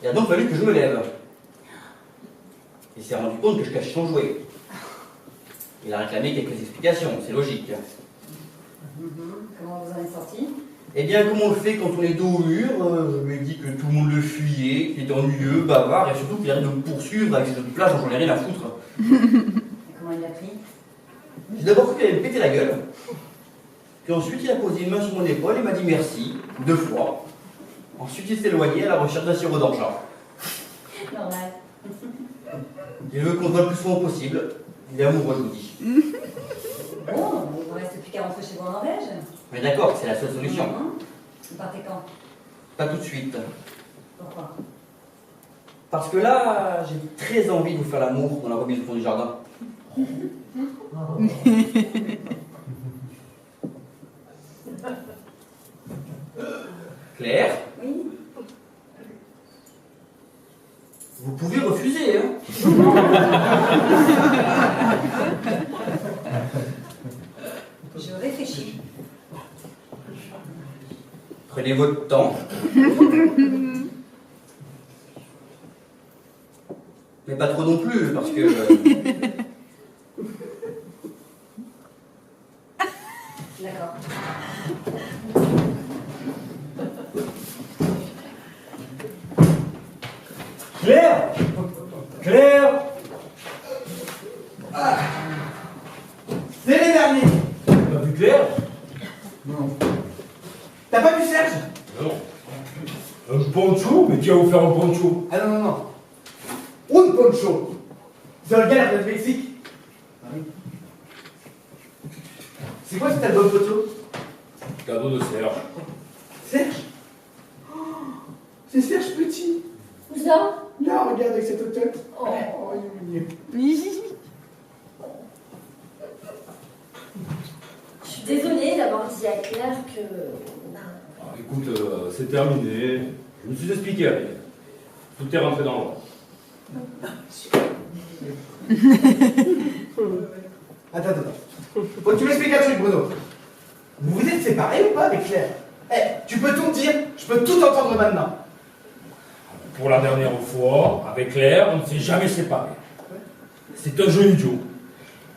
Il a donc fallu que je me lève. Il s'est rendu compte que je cachais son jouet. Il a réclamé quelques explications, c'est logique. Comment vous en êtes sorti? Eh bien, comme on le fait quand on est dos au mur, je lui ai dit que tout le monde le fuyait, qu'il était ennuyeux, bavard, et surtout qu'il allait me poursuivre avec ses autres plages dont j'en ai rien à foutre. Et comment il l'a pris? J'ai d'abord cru qu'il allait me péter la gueule. Puis ensuite, il a posé une main sur mon épaule et m'a dit merci, 2 fois. Ensuite, il s'est éloigné à la recherche d'un sirop d'orgeat. Normal. Il veut qu'on se voit le plus souvent possible. Il est amoureux, je vous dis. Bon, il ne reste plus qu'à rentrer chez vous en Norvège. Mais d'accord, c'est la seule solution. Vous partez quand? Pas tout de suite. Pourquoi? Parce que là, j'ai très envie de vous faire l'amour dans la remise au fond du jardin. Claire, Oui. vous pouvez refuser, hein. Je réfléchis. Prenez votre temps. Mais pas trop non plus, parce que... D'accord. Claire Claire C'est les derniers. T'as vu Claire? Non. T'as pas vu Serge? Non. Un poncho? Mais qui a offert un poncho? Ah non, non, non. Un poncho. C'est le gars de Mexique. Ah oui. C'est quoi cet album photo? Cadeau de Serge. Serge? Oh, c'est Serge Petit. Où ça? Là, regarde avec cette automne. Oh. Il est mignon. Je suis désolée d'avoir dit à Claire que... Ah, écoute, c'est terminé. Je me suis expliqué avec elle. Tout est rentré dans l'ordre. Attends. Faut que tu m'expliques un truc, Bruno. Vous vous êtes séparés ou pas avec Claire? Eh, tu peux tout me dire, je peux tout entendre maintenant. Pour la dernière fois, avec Claire, on ne s'est jamais séparés. C'est un jeu idiot.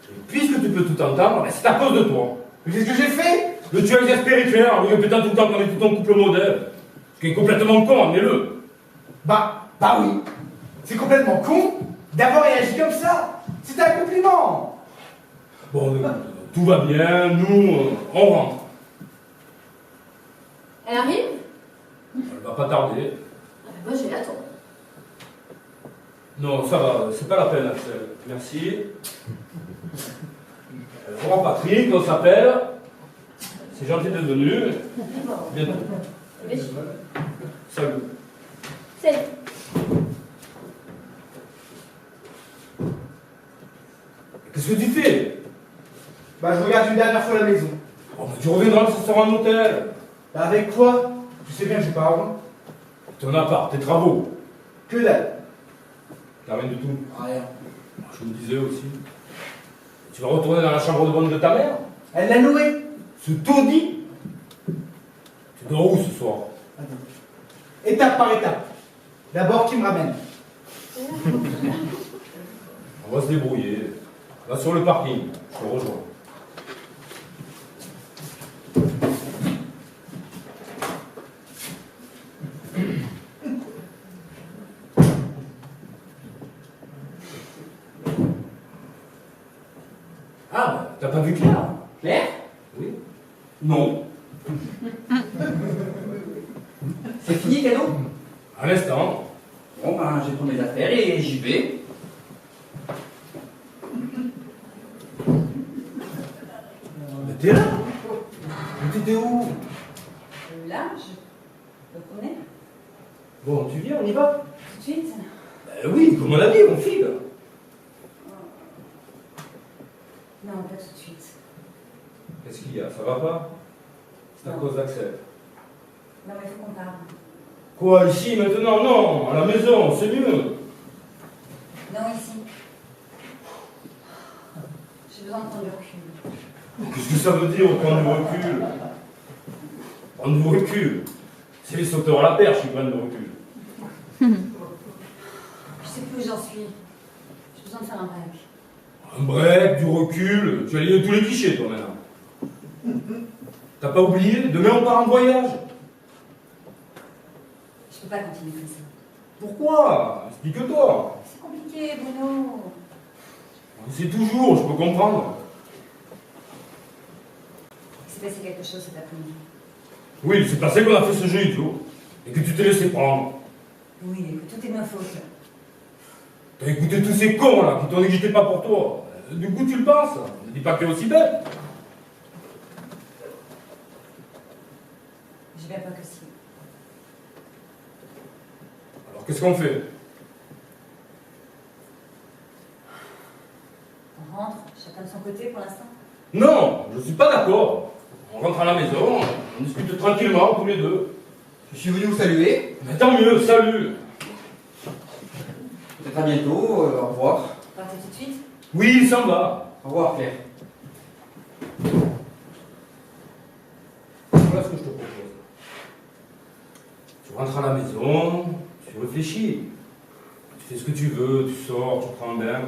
Et puisque tu peux tout entendre, ben, c'est à cause de toi. Mais qu'est-ce que j'ai fait? Le tu as exaspéré Claire en lui répétant tout le temps qu'on est tout ton couple modèle. Ce qui est complètement con, admets-le. Bah oui. C'est complètement con d'avoir réagi comme ça. C'était un compliment. Bon, tout va bien, nous, on rentre. Elle arrive? Elle va pas tarder. Ah ben moi je vais l'attendre. Non, ça va, c'est pas la peine, Axel. Merci. Laurent Patrick, on s'appelle. C'est gentil d'être venu. Bientôt. Oui. Salut. Salut. Qu'est-ce que tu fais? Bah je regarde une dernière fois la maison. Oh, mais tu reviendras ce soir en hôtel. Bah avec quoi? Tu sais bien que j'ai pas argent. Ton appart, tes travaux. Que dalle. T'as rien du tout. Rien. Je me disais aussi. Tu vas retourner dans la chambre de bonne de ta mère? Elle l'a loué. C'est tout dit. Tu dors où ce soir? Étape par étape. D'abord qui me ramène? On va se débrouiller. Va sur le parking. Je te rejoins. Ah, bah, t'as pas vu Claire? Claire? Oui. Non. C'est fini, cadeau? À l'instant. Bon, ben, j'ai pris mes affaires et j'y vais. Mais t'es là? Mais t'étais où? Là, je connais. Bon, tu viens, on y va? Tout de suite. Ben oui, comme on l'a dit, on file. Non, pas tout de suite. Qu'est-ce qu'il y a? Ça va pas? C'est à cause d'Axel. Non, mais il faut qu'on parle. Quoi, ici, maintenant? Non, à la maison, c'est mieux. Non, ici. J'ai besoin de prendre du recul. Qu'est-ce que ça veut dire, prendre du recul? Prendre du recul? C'est les sauteurs à la perche qui prennent du recul. Je sais plus où j'en suis. J'ai besoin de faire un break. Un break, du recul, tu as lié tous les clichés, toi, maintenant. T'as pas oublié? Demain, on part en voyage. Je peux pas continuer comme ça. Pourquoi? Explique-toi. C'est compliqué, Bruno. C'est toujours, je peux comprendre. Il s'est passé quelque chose cet après-midi. Oui, c'est passé qu'on a fait ce jeu idiot. Et que tu t'es laissé prendre. Oui, et que tout est de ma faute. T'as écouté tous ces cons là qui t'ont dit que j'étais pas pour toi. Du coup, tu le penses. Ne dis pas que t'es aussi bête. Je viens pas que si. Alors qu'est-ce qu'on fait? On rentre, chacun de son côté pour l'instant. Non, je suis pas d'accord. On rentre à la maison, on discute tranquillement tous les deux. Je suis venu vous saluer. Mais tant mieux, salut. Peut-être à bientôt. Au revoir. Vous partez tout de suite? Oui, il s'en va. Au revoir, Claire. Voilà ce que je te propose. rentres à la maison, tu réfléchis. Tu fais ce que tu veux, tu sors, tu prends un bain.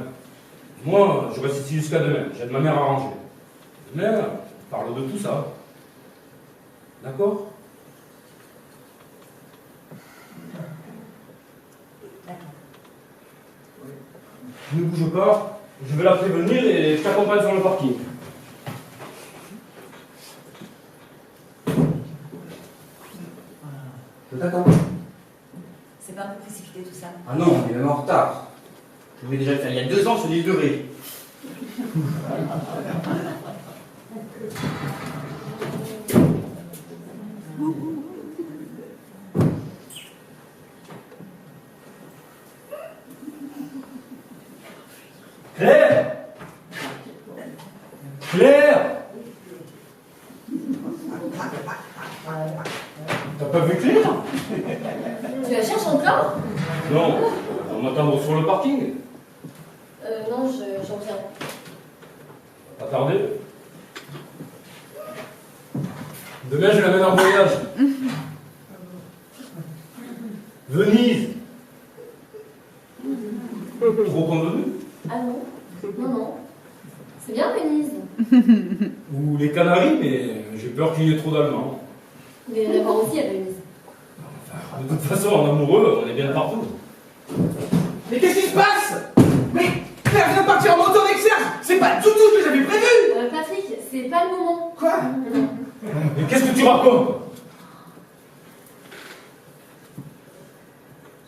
Moi, je reste ici jusqu'à demain. J'aide ma mère à ranger. Demain, on parle de tout ça. D'accord? Ne bouge pas, je vais la prévenir et je t'accompagne sur le parking. Je t'attends. C'est pas un peu précipité tout ça. Ah non, on est même en retard. Je voulais déjà le faire il y a 2 ans sur l'île de Ré. Claire! Claire! T'as pas vu Claire? Tu la cherches encore? Non, on m'attendre sur le parking. Non, j'en viens. Pas tardé. Demain, je l'amène en voyage. Venise. Trop convenu? Ah non? Non, non. C'est bien Venise. Ou les Canaries, mais j'ai peur qu'il y ait trop d'Allemands. Mais il y en a pas aussi à Venise. De toute façon, en amoureux, on est bien partout. Mais qu'est-ce qui se passe? Mais Claire vient de partir en moto avec Serge. C'est pas du tout ce que j'avais prévu. Patrick, c'est pas le moment. Quoi? Mais qu'est-ce que tu racontes?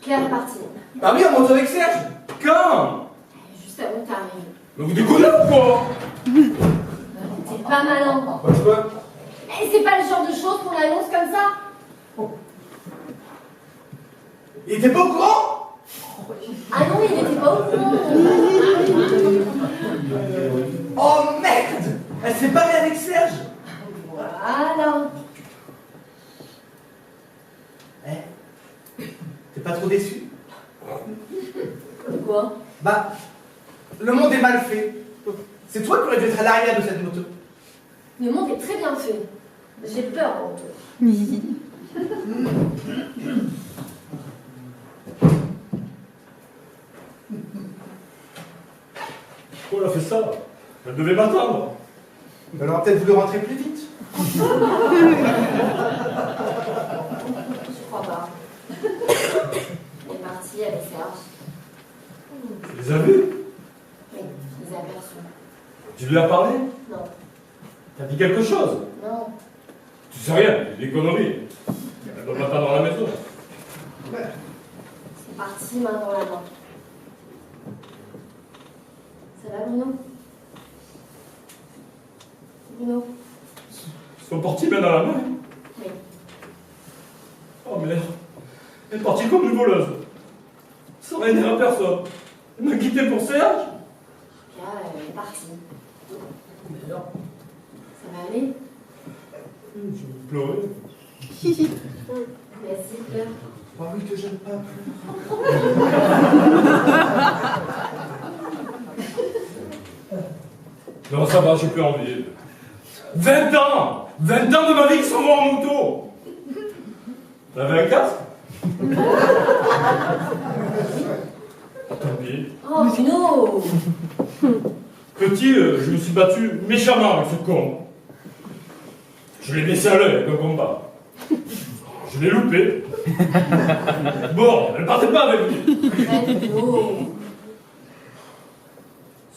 Claire est partie. Bah oui, en moto avec Serge. Quand? Juste avant que t'arrives. Mais vous déconnez ou quoi? T'es pas malin. Bah tu vois? Et c'est pas le genre de choses qu'on annonce comme ça. Il était pas au courant? Ah non, il était pas au courant. Oh merde! Elle s'est barrée avec Serge. Voilà. Eh? T'es pas trop déçu? Quoi? Bah, le monde est mal fait. C'est toi qui aurais dû être à l'arrière de cette moto. Le monde est très bien fait. J'ai peur, en tout. Pourquoi elle a fait ça? Elle devait m'attendre. Elle aurait peut-être voulu rentrer plus vite. Je crois pas. Elle est partie avec Serge. Tu les as vus? Oui, je les ai aperçus. Tu lui as parlé? Non, T'as dit quelque chose? non. Tu sais rien, des conneries. Elle doit m'attendre dans la maison. C'est parti main dans la main. Ça va, Bruno? Bruno? Ils sont partis main dans la main. Oui. Oh merde. Elle est partie comme une voleuse. Sans rien dire à personne. Elle m'a quitté pour Serge. Là, elle est partie. Merde. Ça va aller? Je vais pleurer. Vas-y, pleure. Oh oui, que j'aime pas. Non, ça va, j'ai plus envie. 20 ans! 20 ans de ma vie qui s'en vont en moto! T'avais un casque? Tant pis. Oh, Bruno! Petit, je me suis battu méchamment avec ce con. Je l'ai laissé à l'œil avec un combat. Je l'ai loupé. Bon, elle partait pas avec lui. Arrête, Bruno!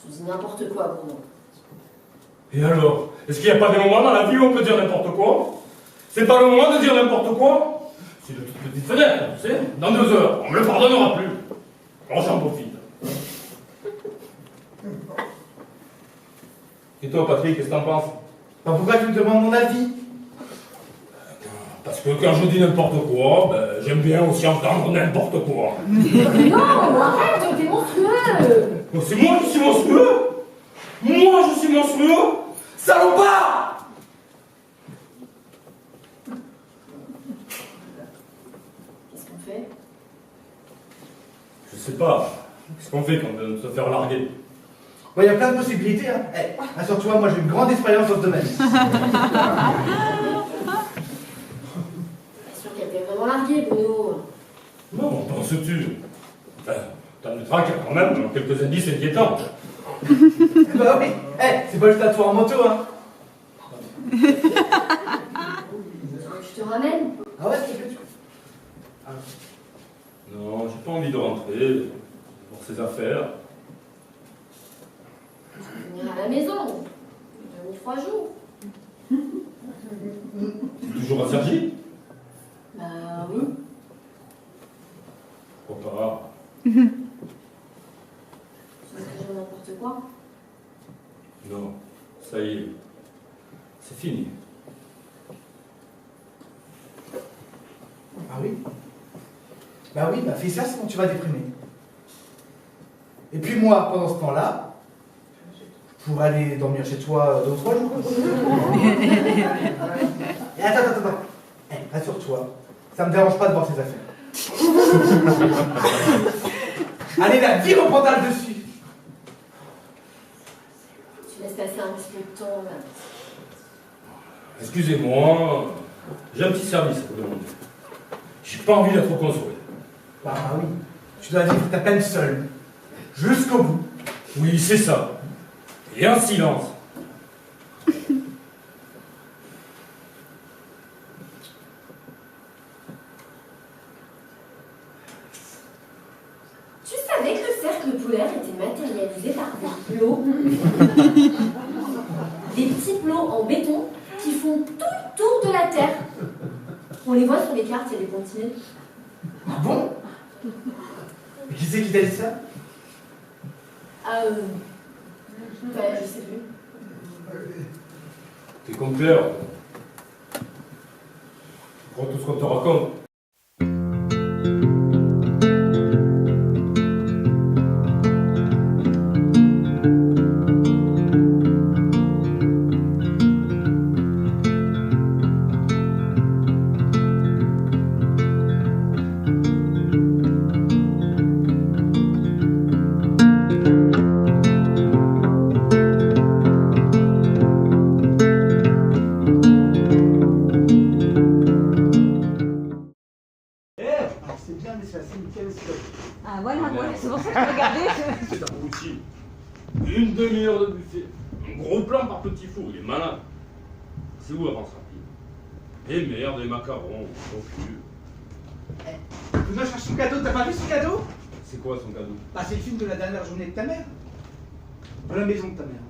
Tu dis n'importe quoi, Bruno. Et alors? Est-ce qu'il n'y a pas des moments dans la vie où on peut dire n'importe quoi? C'est pas le moment de dire n'importe quoi? C'est de toute petite fenêtre, tu sais. Dans 2 heures, on me le pardonnera plus. Alors j'en profite. Et toi, Patrick, qu'est-ce que t'en penses? Bah pourquoi tu me demandes mon avis? Parce que quand je dis n'importe quoi, ben, j'aime bien aussi entendre n'importe quoi. Non, arrête, t'es monstrueux! Donc c'est moi qui suis monstrueux? Moi, je suis monstrueux? Salopard! Qu'est-ce qu'on fait? Je sais pas. Qu'est-ce qu'on fait quand on vient de se faire larguer? Bon, il y a plein de possibilités, hein. Eh, assure-toi, moi j'ai une grande expérience dans ce domaine. T'es sûr qu'elle était vraiment là? larguer, Bruno. Non, penses-tu? Enfin, t'as le trac quand même, dans quelques indices inquiétants. Bah oui, c'est pas juste à toi en moto, hein. Tu veux que je te ramène? Ah ouais, s'il te plaît, Non, j'ai pas envie de rentrer pour ces affaires. Tu peux venir à la maison. J'ai mis 3 jours. T'es toujours à Sergi? Bah oui. Pourquoi pas? Tu veux que je fasse n'importe quoi? Non, ça y est. C'est fini. Ah oui? Bah oui, fais ça, sinon tu vas déprimer. Et puis moi, pendant ce temps-là, pour aller dormir chez toi 2 ou 3 jours. Et attends. Rassure-toi, ça me dérange pas de voir ces affaires. Allez, la vie reprendra le dessus. Tu laisses passer un petit peu de temps, là. Excusez-moi, j'ai un petit service à vous demander. J'ai pas envie d'être consolé. Bah oui, tu dois vivre ta peine seule, jusqu'au bout. Oui, c'est ça. Et un silence. Tu savais que le cercle polaire était matérialisé par des plots? Des petits plots en béton qui font tout le tour de la Terre. On les voit sur les cartes et les continents. Ah bon? Mais qui c'est qui t'a dit ça? Je sais plus. T'es comme Claire. Tu crois tout ce qu'on te raconte. C'est bien, mais c'est assez nickel. Ah voilà, c'est pour ça que je regardais. C'est abruti. Une demi-heure de buffet. Un gros plan par petit four, il est malin. C'est où avance rapide? Et merde, les macarons, au cul. Tu dois chercher son cadeau, t'as pas vu son cadeau? C'est quoi son cadeau? Bah c'est le film de la dernière journée de ta mère. De la maison de ta mère.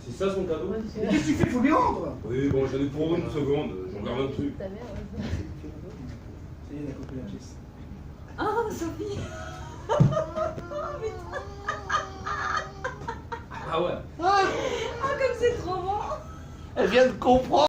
C'est ça son cadeau? Mais qu'est-ce que tu fais? Faut lui rendre. Oui, bon, j'en ai pour une seconde, je regarde un truc. Ça y est, elle a coupé la pièce. Oh, Sophie. Ah ouais. Ah, comme c'est trop bon. Elle vient de comprendre.